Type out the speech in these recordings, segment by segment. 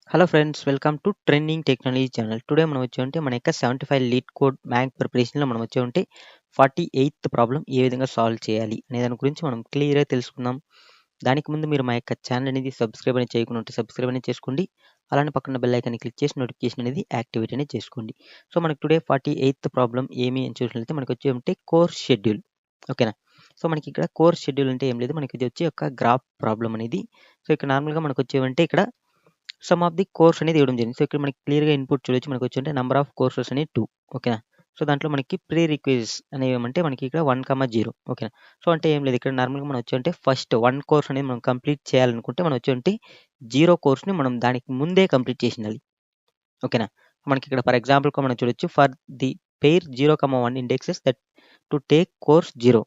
Hello friends, welcome to trending technology channel. Today మనం వచ్చి మన యొక్క 75 లీడ్ కోడ్ బ్యాంక్ ప్రిపరేషన్లో మనం వచ్చి 48th ప్రాబ్లం ఏ విధంగా సాల్వ్ చేయాలి అనే దాని గురించి మనం క్లియర్గా తెలుసుకుందాం. దానికి ముందు మీరు మా యొక్క ఛానల్ అనేది సబ్స్క్రైబ్ అనేది చేయకుండా ఉంటే సబ్స్క్రైబ్ అనేది చేసుకోండి. అలానే పక్కన బెల్ ఐకాన్ని క్లిక్ చేసి నోటిఫికేషన్ అనేది యాక్టివేట్ అనేది చేసుకోండి. సో మనకి టుడే 48th ప్రాబ్లం ఏమి అని చూసినట్లయితే మనకు వచ్చి కోర్స్ షెడ్యూల్. ఓకేనా. సో మనకి ఇక్కడ కోర్స్ షెడ్యూల్ అంటే ఏం లేదు, మనకి ఇది వచ్చి ఒక గ్రాఫ్ ప్రాబ్లం అనేది. సో ఇక్కడ నార్మల్గా మనకు వచ్చి ఇక్కడ సమ్ ఆఫ్ ది కోర్స్ అనేది ఇవ్వడం జరిగింది. సో ఇక్కడ మనకి క్లియర్‌గా ఇన్‌పుట్ చూడొచ్చు. మనకు వచ్చి నంబర్ ఆఫ్ కోర్సెస్ అనేవి 2. ఓకేనా. సో దాంట్లో మనకి ప్రీ రిక్విజిట్స్ అనేవి ఏమంటే మనకి ఇక్కడ 1, 0. ఓకేనా. సో అంటే ఏం లేదు, ఇక్కడ నార్మల్‌గా మనం వచ్చి ఫస్ట్ 1 కోర్స్ అనేది మనం కంప్లీట్ చేయాలనుకుంటే మనం వచ్చి 0 కోర్స్‌ని మనం దానికి ముందే కంప్లీట్ చేసిండాలి. ఓకేనా. మనకి ఇక్కడ ఫర్ ఎగ్జాంపుల్‌గా మనం చూడొచ్చు. For the pair 0, 1 indexes that to take course 0.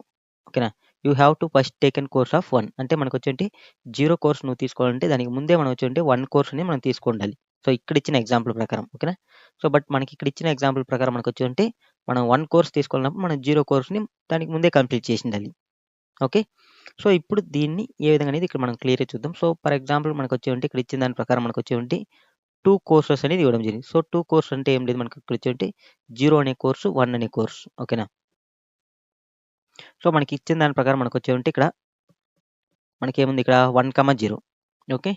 ఓకేనా. You have to first taken course of 1. అంటే మనకు వచ్చి 0 కోర్స్ నువ్వు తీసుకోవాలంటే దానికి ముందే మనం వచ్చి 1 కోర్స్ అని మనం తీసుకుండాలి. సో ఇక్కడ ఇచ్చిన ఎగ్జాంపుల్ ప్రకారం. ఓకేనా. సో బట్ మనకి ఇక్కడ ఇచ్చిన ఎగ్జాంపుల్ ప్రకారం మనకు వచ్చి మనం 1 కోర్స్ తీసుకోవాలన్నప్పుడు మనం 0 కోర్స్‌ని దానికి ముందే కంప్లీట్ చేసిండాలి. ఓకే. సో ఇప్పుడు దీన్ని ఏ విధంగా అనేది ఇక్కడ మనం క్లియర్‌గా చూద్దాం. సో ఫర్ ఎగ్జాంపుల్ మనకు వచ్చి ఇక్కడ ఇచ్చిన దాని ప్రకారం మనకు వచ్చి 2 కోర్సెస్ అనేది ఇవ్వడం జరిగింది. సో 2 కోర్స్ అంటే ఏం లేదు, మనకి ఇక్కడ వచ్చి 0 అనే కోర్సు, 1 అనే కోర్స్. ఓకేనా. సో మనకి ఇచ్చిన దాని ప్రకారం మనకు వచ్చి ఇక్కడ మనకేముంది, ఇక్కడ 1, 0. ఓకే.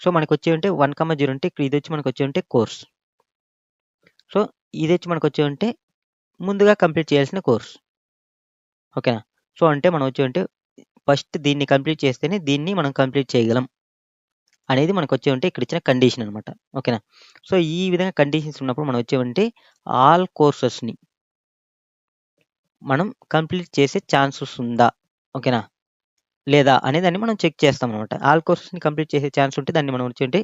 సో మనకు వచ్చి 1, 0 అంటే ఇక్కడ ఇది వచ్చి మనకు వచ్చి కోర్స్. సో ఇది వచ్చి మనకు వచ్చి ముందుగా కంప్లీట్ చేయాల్సిన కోర్స్. ఓకేనా. సో అంటే మనం వచ్చి ఫస్ట్ దీన్ని కంప్లీట్ చేస్తేనే దీన్ని మనం కంప్లీట్ చేయగలం అనేది మనకు వచ్చి ఇక్కడ ఇచ్చిన కండిషన్ అనమాట. ఓకేనా. సో ఈ విధంగా కండిషన్స్ ఉన్నప్పుడు మనం వచ్చి ఆల్ కోర్సెస్‌ని మనం కంప్లీట్ చేసే ఛాన్సెస్ ఉందా? ఓకేనా. లేదా అనేదాన్ని మనం చెక్ చేస్తాం అనమాట. ఆల్ కోర్సెస్‌ని కంప్లీట్ చేసే ఛాన్స్ ఉంటే దాన్ని మనం వచ్చి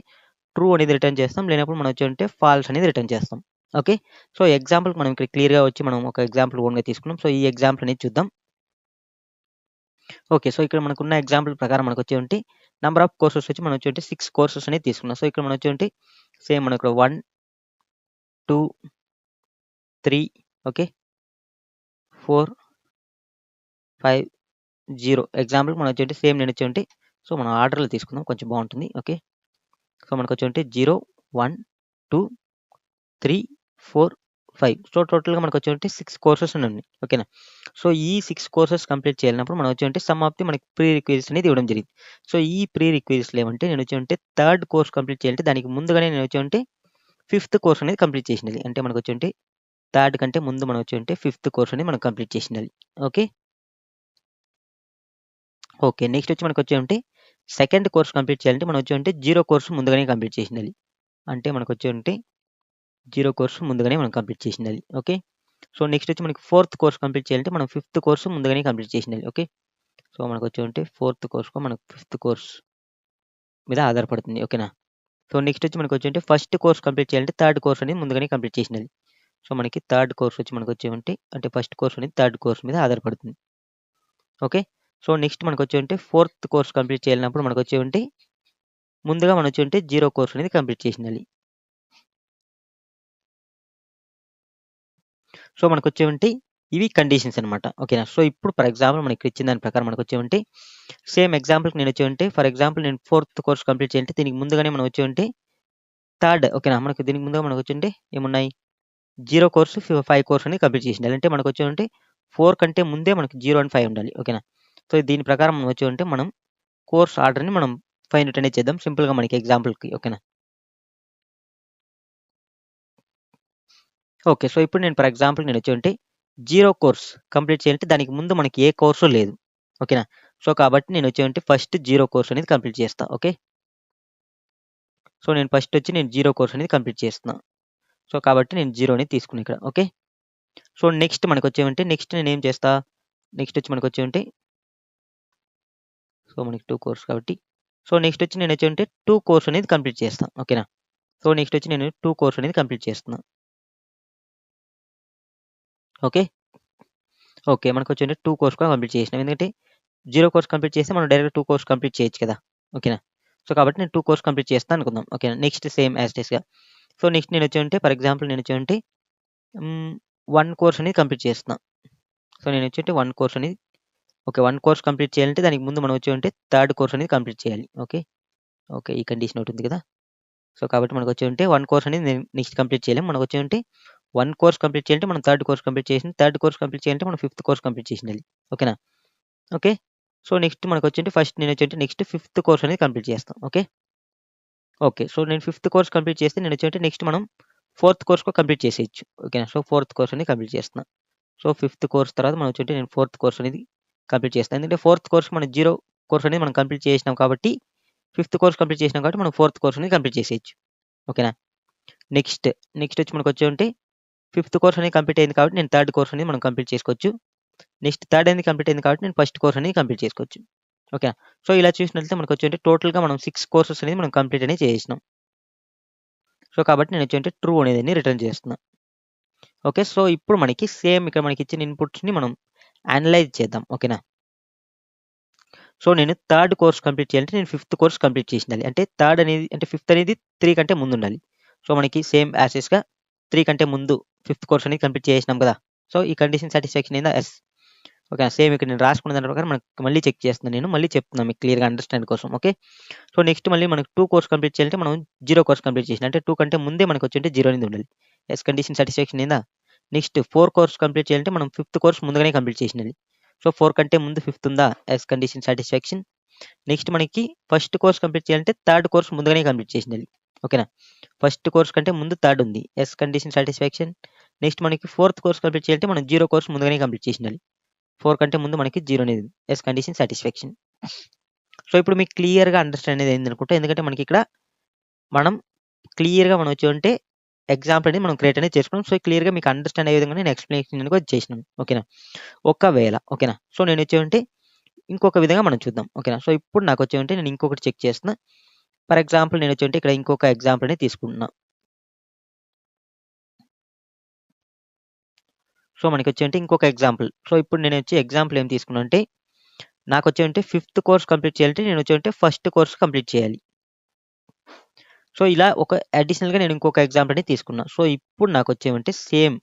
ట్రూ అనేది రిటర్న్ చేస్తాం. లేనప్పుడు మనం వచ్చి ఫాల్స్ అనేది రిటర్న్ చేస్తాం. ఓకే. సో ఎగ్జాంపుల్‌కి మనం ఇక్కడ క్లియర్‌గా వచ్చి మనం ఒక ఎగ్జాంపుల్ ఓన్‌గా తీసుకున్నాం. సో ఈ ఎగ్జాంపుల్ అనేది చూద్దాం. ఓకే. సో ఇక్కడ మనకున్న ఎగ్జాంపుల్ ప్రకారం మనకు వచ్చి నంబర్ ఆఫ్ కోర్సెస్ వచ్చి మనం వచ్చి 6 కోర్సెస్ అనేది తీసుకున్నాం. సో ఇక్కడ మనం వచ్చి సేమ్ మనం ఇక్కడ 1, 2, 3 ఓకే. 4, 5, 0 ఎగ్జాంపుల్‌కి మనం వచ్చి సేమ్ నేను వచ్చి సో మనం ఆర్డర్‌లో తీసుకుందాం, కొంచెం బాగుంటుంది. ఓకే. సో మనకు వచ్చి 0, 1, 2, 3, 4, 5. సో టోటల్‌గా మనకు వచ్చి 6 కోర్సెస్ ఉన్నాయి. ఓకేనా. సో ఈ 6 కోర్సెస్ కంప్లీట్ చేయాలన్నప్పుడు మనం వచ్చి సమ్ ఆఫ్ ది మనకి ప్రీ రిక్విజిట్స్ అనేది ఇవ్వడం జరిగింది. సో ఈ ప్రీ రిక్విజిట్స్‌లో ఏమంటే నేను వచ్చి థర్డ్ కోర్స్ కంప్లీట్ చేయాలంటే దానికి ముందుగానే నేను వచ్చి ఫిఫ్త్ కోర్స్ అనేది కంప్లీట్ చేసిండాలి. అంటే మనకు వచ్చి థర్డ్ కంటే ముందు మనం వచ్చి ఫిఫ్త్ కోర్స్ అనేది మనం కంప్లీట్ చేసిండాలి. ఓకే. ఓకే. నెక్స్ట్ వచ్చి మనకు వచ్చి సెకండ్ కోర్స్ కంప్లీట్ చేయాలంటే మనం వచ్చి 0 కోర్స్ ముందుగానే కంప్లీట్ చేసిండాలి. అంటే మనకు వచ్చి 0 కోర్స్ ముందుగానే మనం కంప్లీట్ చేసిండాలి. ఓకే. సో నెక్స్ట్ వచ్చి మనకి ఫోర్త్ కోర్స్ కంప్లీట్ చేయాలంటే మనం ఫిఫ్త్ కోర్స్ ముందుగానే కంప్లీట్ చేసిండాలి. ఓకే. సో మనకు వచ్చి ఫోర్త్ కోర్స్‌కో మనకు ఫిఫ్త్ కోర్స్ మీద ఆధారపడుతుంది. ఓకేనా. సో నెక్స్ట్ వచ్చి మనకు వచ్చి ఫస్ట్ కోర్స్ కంప్లీట్ చేయాలంటే థర్డ్ కోర్స్ అనేది ముందుగానే కంప్లీట్ చేసిండాలి. సో మనకి థర్డ్ కోర్స్ వచ్చి మనకు వచ్చి అంటే ఫస్ట్ కోర్స్ అనేది థర్డ్ కోర్స్ మీద ఆధారపడుతుంది. ఓకే. సో నెక్స్ట్ మనకు వచ్చి ఫోర్త్ కోర్స్ కంప్లీట్ చేయాలన్నప్పుడు మనకు వచ్చి ముందుగా మనం వచ్చి 0 కోర్స్ అనేది కంప్లీట్ చేసిండాలి. సో మనకు వచ్చి ఇవి కండిషన్స్ అనమాట. ఓకేనా. సో ఇప్పుడు ఫర్ ఎగ్జాంపుల్ మనకి ఇక్కడ ఇచ్చిన దాని ప్రకారం మనకు వచ్చి సేమ్ ఎగ్జాంపుల్‌కి నేను వచ్చి ఫర్ ఎగ్జాంపుల్ నేను ఫోర్త్ కోర్స్ కంప్లీట్ చేయాలంటే దీనికి ముందుగానే మనం వచ్చి థర్డ్ ఓకేనా. మనకు దీనికి ముందుగా మనకు వచ్చి ఏమున్నాయి 0 కోర్స్, 5 కోర్స్ అనేది కంప్లీట్ చేసిండాలి. అంటే మనకు వచ్చి 4 కంటే ముందే మనకు 0 అండ్ 5 ఉండాలి. ఓకేనా. సో దీని ప్రకారం మనం వచ్చి మనం కోర్స్ ఆర్డర్‌ని మనం ఫైండ్ ఔట్ అనేది చేద్దాం సింపుల్‌గా మనకి ఎగ్జాంపుల్‌కి. ఓకేనా. ఓకే. సో ఇప్పుడు నేను ఫర్ ఎగ్జాంపుల్ నేను వచ్చి 0 కోర్స్ కంప్లీట్ చేయాలంటే దానికి ముందు మనకి ఏ కోర్సు లేదు. ఓకేనా. సో కాబట్టి నేను వచ్చి ఫస్ట్ 0 కోర్స్ అనేది కంప్లీట్ చేస్తా. ఓకే. సో నేను ఫస్ట్ వచ్చి 0 కోర్స్ అనేది కంప్లీట్ చేస్తున్నా. సో కాబట్టి నేను 0 అనేది తీసుకున్నా ఇక్కడ. ఓకే. సో నెక్స్ట్ మనకొచ్చేమంటే నెక్స్ట్ నేనేం చేస్తా, నెక్స్ట్ వచ్చి మనకొచ్చేమంటే సో మనకి 2 కోర్స్ కాబట్టి సో నెక్స్ట్ వచ్చి నేనొచ్చేమంటే 2 కోర్స్ అనేది కంప్లీట్ చేస్తా. ఓకేనా. సో నెక్స్ట్ వచ్చి నేను 2 కోర్స్ అనేది కంప్లీట్ చేస్తున్నా. ఓకే. ఓకే. మనకొచ్చేంటే 2 కోర్స్ కూడా కంప్లీట్ చేసినాం. ఎందుకంటే 0 కోర్స్ కంప్లీట్ చేస్తే మనం డైరెక్ట్ 2 కోర్స్ కంప్లీట్ చేయొచ్చు కదా. ఓకేనా. సో కాబట్టి నేను 2 కోర్స్ కంప్లీట్ చేస్తా అనుకుందాం. ఓకేనా. నెక్స్ట్ సేమ్ యాజ్ ఇట్ ఈస్‌గా. సో నెక్స్ట్ నేనొచ్చేమంటే ఫర్ ఎగ్జాంపుల్ నేనొచ్చేమంటే 1 కోర్స్ అనేది కంప్లీట్ చేస్తున్నా. సో నేనొచ్చేంటే 1 కోర్స్ అనేది ఓకే. 1 కోర్స్ కంప్లీట్ చేయాలంటే దానికి ముందు మనం వచ్చి థర్డ్ కోర్స్ అనేది కంప్లీట్ చేయాలి. ఓకే. ఓకే. ఈ కండిషన్ ఒకటి ఉంది కదా! సో, కాబట్టి మనకొచ్చి 1 కోర్స్ అనేది నెక్స్ట్ కంప్లీట్ చేయలేం. మనకొచ్చి 1 కోర్స్ కంప్లీట్ చేయాలంటే మనం థర్డ్ కోర్స్ కంప్లీట్ చేసి, థర్డ్ కోర్స్ కంప్లీట్ చేయాలంటే మనం ఫిఫ్త్ కోర్స్ కంప్లీట్ చేసిండాలి. ఓకేనా? ఓకే. సో, నెక్స్ట్ మనకొచ్చి ఫస్ట్ నేనొచ్చి నెక్స్ట్ ఫిఫ్త్ కోర్స్ అనేది కంప్లీట్ చేస్తాం. ఓకే. ఓకే. సో, నేను ఫిఫ్త్ కోర్స్ కంప్లీట్ చేస్తే నేనొచ్చి నెక్స్ట్ మనం ఫోర్త్ కోర్స్ కూడా కంప్లీట్ చేసేయొచ్చు. ఓకేనా? సో, ఫోర్త్ కోర్స్ అనేది కంప్లీట్ చేస్తున్నా. సో, ఫిఫ్త్ కోర్స్ తర్వాత మనం నేను ఫోర్త్ కోర్స్ అనేది కంప్లీట్ చేస్తాను. ఎందుకంటే ఫోర్త్ కోర్స్ మనం 0 కోర్స్ అనేది మనం కంప్లీట్ చేసినాం కాబట్టి, ఫిఫ్త్ కోర్స్ కంప్లీట్ చేసినాం కాబట్టి మనం ఫోర్త్ కోర్స్ అనేది కంప్లీట్ చేసేయొచ్చు. ఓకేనా? నెక్స్ట్ వచ్చి మనకొచ్చి ఫిఫ్త్ కోర్స్ అనేది కంప్లీట్ అయింది కాబట్టి నేను థర్డ్ కోర్స్ అనేది మనం కంప్లీట్ చేసుకోవచ్చు. నెక్స్ట్ థర్డ్ అనేది కంప్లీట్ అయింది కాబట్టి నేను ఫస్ట్ కోర్స్ అనేది కంప్లీట్ చేసుకోవచ్చు. ఓకేనా? సో, ఇలా చూసినట్లయితే మనకొచ్చి టోటల్‌గా మనం 6 కోర్సెస్ అనేది మనం కంప్లీట్ అనేది చేసేసినాం. సో, కాబట్టి నేనొచ్చి ట్రూ అనేదాన్ని రిటర్న్ చేస్తున్నా. ఓకే. సో, ఇప్పుడు మనకి సేమ్ ఇక్కడ మనకిచ్చిన ఇన్‌పుట్స్‌ని మనం అనలైజ్ చేద్దాం. ఓకేనా? సో, నేను థర్డ్ కోర్స్ కంప్లీట్ చేయాలంటే నేను ఫిఫ్త్ కోర్స్ కంప్లీట్ చేసిండాలి. అంటే థర్డ్ అనేది అంటే ఫిఫ్త్ అనేది 3 కంటే ముందుండాలి. సో, మనకి సేమ్ యాస్ టీజ్‌గా 3 కంటే ముందు ఫిఫ్త్ కోర్స్ అనేది కంప్లీట్ చేసేసినాం కదా! సో, ఈ కండిషన్ సాటిస్ఫాక్షన్ అయిందా? యెస్. ఓకే. సేమ్ ఇక్కడ నేను రాసుకున్న దాని ప్రకారం మనకు మళ్ళీ చెక్ చేస్తున్నాను నేను. మళ్ళీ చెప్తున్నాను మీకు క్లియర్‌గా అండర్‌స్టాండ్ కోసం. ఓకే. సో, నెక్స్ట్ మళ్ళీ మనకు 2 కోర్స్ కంప్లీట్ చేయాలంటే మనం 0 కోర్స్ కంప్లీట్ చేసినా. అంటే 2 కంటే ముందే మనకొచ్చి 0 అనేది ఉండాలి. యెస్. కండిషన్ సాటిస్ఫాక్షన్ అయిందా? నెక్స్ట్ 4 కోర్స్ కంప్లీట్ చేయాలంటే మనం ఫిఫ్త్ కోర్స్ ముందుగానే కంప్లీట్ చేసిండాలి. సో, 4 కంటే ముందు ఫిఫ్త్ ఉందా? యెస్. Condition satisfaction. నెక్స్ట్ మనకి ఫస్ట్ కోర్స్ కంప్లీట్ చేయాలంటే థర్డ్ కోర్స్ ముందుగానే కంప్లీట్ చేసిండాలి. ఓకేనా? ఫస్ట్ కోర్స్ కంటే ముందు థర్డ్ ఉంది. యెస్. Condition satisfaction. నెక్స్ట్ మనకి ఫోర్త్ కోర్స్ కంప్లీట్ చేయాలంటే మనం 0 కోర్స్ ముందుగానే కంప్లీట్ చేసిండాలి. 4 కంటే ముందు మనకి 0 అనేది ఉంది. యెస్. Condition satisfaction. సో, ఇప్పుడు మీకు క్లియర్‌గా అండర్‌స్టాండ్ అనేది అయిందనుకుంటా. ఎందుకంటే మనకిక్కడ మనం క్లియర్‌గా మనం వచ్చి ఎగ్జాంపుల్ అనేది మనం క్రియేట్ అనేది చేసుకున్నాం. సో, క్లియర్‌గా మీకు అండర్‌స్టాండ్ అయ్యే విధంగా నేను ఎక్స్‌ప్లనేషన్ అనేది చేసినాను. ఓకేనా? ఒకవేళ ఓకేనా? సో, నేనొచ్చి ఇంకొక విధంగా మనం చూద్దాం. ఓకేనా? సో, ఇప్పుడు నాకొచ్చి నేను ఇంకొకటి చెక్ చేస్తున్నా. ఫర్ ఎగ్జాంపుల్ నేనొచ్చి ఇక్కడ ఇంకొక ఎగ్జాంపుల్ అనేది తీసుకుంటున్నా. సో, మనకొచ్చి ఇంకొక ఎగ్జాంపుల్. సో, ఇప్పుడు నేనొచ్చి ఎగ్జాంపుల్ ఏం తీసుకున్నా అంటే నాకొచ్చి ఫిఫ్త్ కోర్స్ కంప్లీట్ చేయాలంటే నేనొచ్చి ఫస్ట్ కోర్స్ కంప్లీట్ చేయాలి. సో, ఇలా ఒక అడిషనల్‌గా నేను ఇంకొక ఎగ్జాంపుల్ అనేది తీసుకున్నా. సో, ఇప్పుడు నాకొచ్చేమంటే సేమ్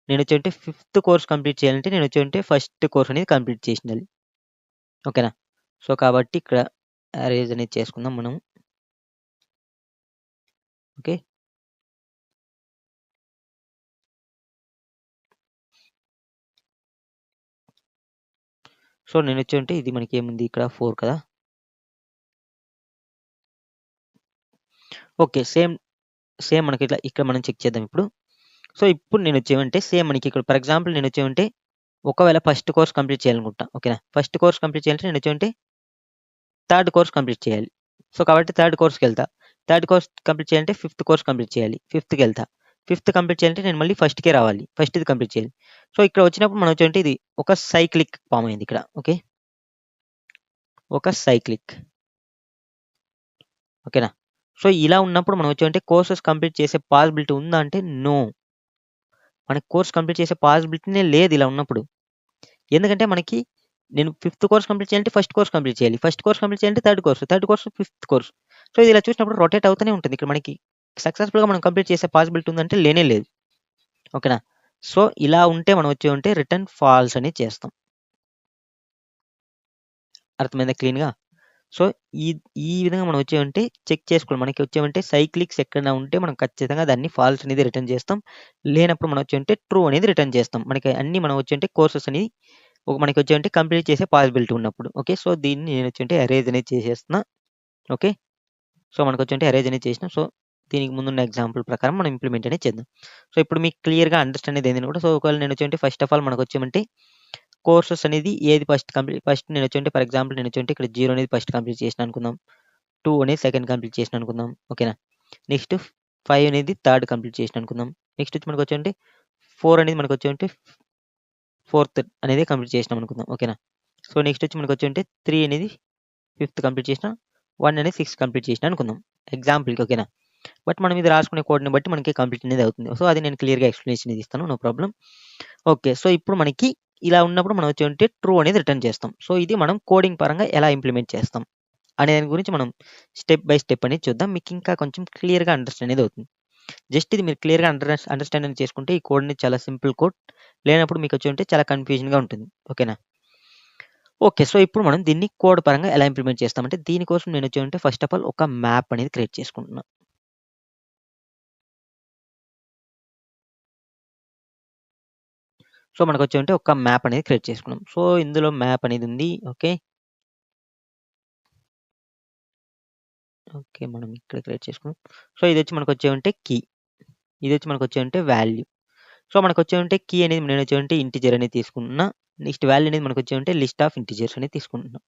నేనొచ్చి ఫిఫ్త్ కోర్స్ కంప్లీట్ చేయాలంటే నేనొచ్చి ఫస్ట్ కోర్స్ అనేది కంప్లీట్ చేసిండాలి. ఓకేనా? సో, కాబట్టి ఇక్కడ అరేంజ్ అనేది చేసుకుందాం మనం. ఓకే. సో, నేనొచ్చి ఇది మనకేముంది ఇక్కడ 4 కదా! ఓకే. సేమ్ మనకి ఇక్కడ మనం చెక్ చేద్దాం ఇప్పుడు. సో, ఇప్పుడు నేనొచ్చేమంటే సేమ్ మనకి ఇక్కడ ఫర్ ఎగ్జాంపుల్ నేనొచ్చేమంటే ఒకవేళ ఫస్ట్ కోర్స్ కంప్లీట్ చేయాలనుకుంటా. ఓకేనా? ఫస్ట్ కోర్స్ కంప్లీట్ చేయాలంటే నేనొచ్చేమంటే థర్డ్ కోర్స్ కంప్లీట్ చేయాలి. సో, కాబట్టి థర్డ్ కోర్స్‌కెళ్తా. థర్డ్ కోర్స్ కంప్లీట్ చేయాలంటే ఫిఫ్త్ కోర్స్ కంప్లీట్ చేయాలి. ఫిఫ్త్‌కెళ్తా. ఫిఫ్త్ కంప్లీట్ చేయాలంటే నేను మళ్ళీ ఫస్ట్‌కే రావాలి. ఫస్ట్‌ది కంప్లీట్ చేయాలి. సో, ఇక్కడ వచ్చినప్పుడు మనం వచ్చి ఇది ఒక సైక్లిక్ ఫార్మ్ అయింది ఇక్కడ. ఓకే. ఒక సైక్లిక్. ఓకేనా? సో, ఇలా ఉన్నప్పుడు మనం వచ్చి కోర్సెస్ కంప్లీట్ చేసే పాసిబిలిటీ ఉందా అంటే నో. మనకి కోర్స్ కంప్లీట్ చేసే పాసిబిలిటీనే లేదు ఇలా ఉన్నప్పుడు. ఎందుకంటే మనకి నేను ఫిఫ్త్ కోర్స్ కంప్లీట్ చేయాలంటే ఫస్ట్ కోర్స్ కంప్లీట్ చేయాలి. ఫస్ట్ కోర్స్ కంప్లీట్ చేయాలంటే third course fifth course. So, ఇది ఇలా చూసినప్పుడు రొటేట్ అవుతూనే ఉంటుంది. ఇక్కడ మనకి సక్సెస్‌ఫుల్‌గా మనం కంప్లీట్ చేసే పాసిబిలిటీ ఉందంటే లేనే లేదు. ఓకేనా? సో, ఇలా ఉంటే మనం వచ్చి రిటర్న్ ఫాల్స్ అని చేస్తాం. అర్థమైందా క్లీన్‌గా? సో, ఈ ఈ విధంగా మనం చెక్ చేసుకోవాలి. మనకి సైక్లిక్స్ ఎక్కడైనా ఉంటే మనం ఖచ్చితంగా దాన్ని ఫాల్స్ అనేది రిటర్న్ చేస్తాం. లేనప్పుడు మనం ట్రూ అనేది రిటర్న్ చేస్తాం. మనకి అన్నీ మనం కోర్సెస్ అనేది మనకి కంప్లీట్ చేసే పాసిబిలిటీ ఉన్నప్పుడు. ఓకే. సో, దీన్ని నేను అరేంజ్ అనేది చేసేస్తున్నా. ఓకే. సో, మనకొచ్చి అరేంజ్ అనేది చేసినాం. సో, దీనికి ముందున్న ఎగ్జాంపుల్ ప్రకారం మనం ఇంప్లిమెంట్ అనేది చేద్దాం. సో, ఇప్పుడు మీకు క్లియర్‌గా అండర్‌స్టాండ్ అనేది అయిందని కూడా సో, ఒకవేళ నేనొచ్చి ఫస్ట్ ఆఫ్ ఆల్ మనకొచ్చేమంటే కోర్సెస్ అనేది ఏది ఫస్ట్ నేనొచ్చి ఫర్ ఎగ్జాంపుల్ నేనొచ్చి ఇక్కడ 0 అనేది ఫస్ట్ కంప్లీట్ చేసినా అనుకుందాం. 2 అనేది సెకండ్ కంప్లీట్ చేసినా అనుకుందాం. ఓకేనా? నెక్స్ట్ 5 అనేది థర్డ్ కంప్లీట్ చేసినా అనుకుందాం. నెక్స్ట్ వచ్చి మనకొచ్చి 4 అనేది మనకొచ్చి ఫోర్త్ అనేది కంప్లీట్ చేసినాం అనుకుందాం. ఓకేనా? సో, నెక్స్ట్ వచ్చి మనకొచ్చి 3 అనేది ఫిఫ్త్ కంప్లీట్ చేసినా, 1 అనేది సిక్స్త్ కంప్లీట్ చేసినా అనుకుందాం. ఎగ్జాంపుల్‌కి ఓకేనా? బట్ మనం ఇది రాసుకునే కోడ్‌ని బట్టి మనకి కంప్లీట్ అనేది అవుతుంది. సో, అది నేను క్లియర్‌గా ఎక్స్‌ప్లనేషన్ ఇది ఇస్తాను. No problem. ఓకే. సో, ఇప్పుడు మనకి ఇలా ఉన్నప్పుడు మనం వచ్చి ట్రూ అనేది రిటర్న్ చేస్తాం. సో, ఇది మనం కోడింగ్ పరంగా ఎలా ఇంప్లిమెంట్ చేస్తాం అనే దాని గురించి మనం స్టెప్ బై స్టెప్ అనేది చూద్దాం. మీకు ఇంకా కొంచెం క్లియర్‌గా అండర్‌స్టాండ్ అనేది అవుతుంది. జస్ట్ ఇది మీరు క్లియర్‌గా అండర్‌స్టాండ్ అనేది చేసుకుంటే ఈ కోడ్ అనేది చాలా సింపుల్ కోడ్. లేనప్పుడు మీకు వచ్చి చాలా కన్‌ఫ్యూజన్‌గా ఉంటుంది. ఓకేనా? ఓకే. సో, ఇప్పుడు మనం దీన్ని కోడ్ పరంగా ఎలా ఇంప్లిమెంట్ చేస్తామంటే, దీనికోసం నేనొచ్చి ఉంటే ఫస్ట్ ఆఫ్ ఆల్ ఒక మ్యాప్ అనేది క్రియేట్ చేసుకుంటున్నా. సో, మనకొచ్చి ఉంటే ఒక మ్యాప్ అనేది క్రియేట్ చేసుకున్నాం. సో, ఇందులో మ్యాప్ అనేది ఉంది. ఓకే. ఓకే. మనం ఇక్కడ క్రియేట్ చేసుకున్నాం. సో, ఇదొచ్చి మనకొచ్చి ఉంటే కీ. ఇదొచ్చి మనకొచ్చి ఉంటే వాల్యూ. సో, మనకొచ్చి ఉంటే కీ అనేది నేనొచ్చి ఉంటే ఇంటిజర్ అనేది తీసుకుంటున్నా. నెక్స్ట్ వాల్యూ అనేది మనకొచ్చి ఉంటే లిస్ట్ ఆఫ్ ఇంటిజర్స్ అనేది తీసుకుంటున్నా.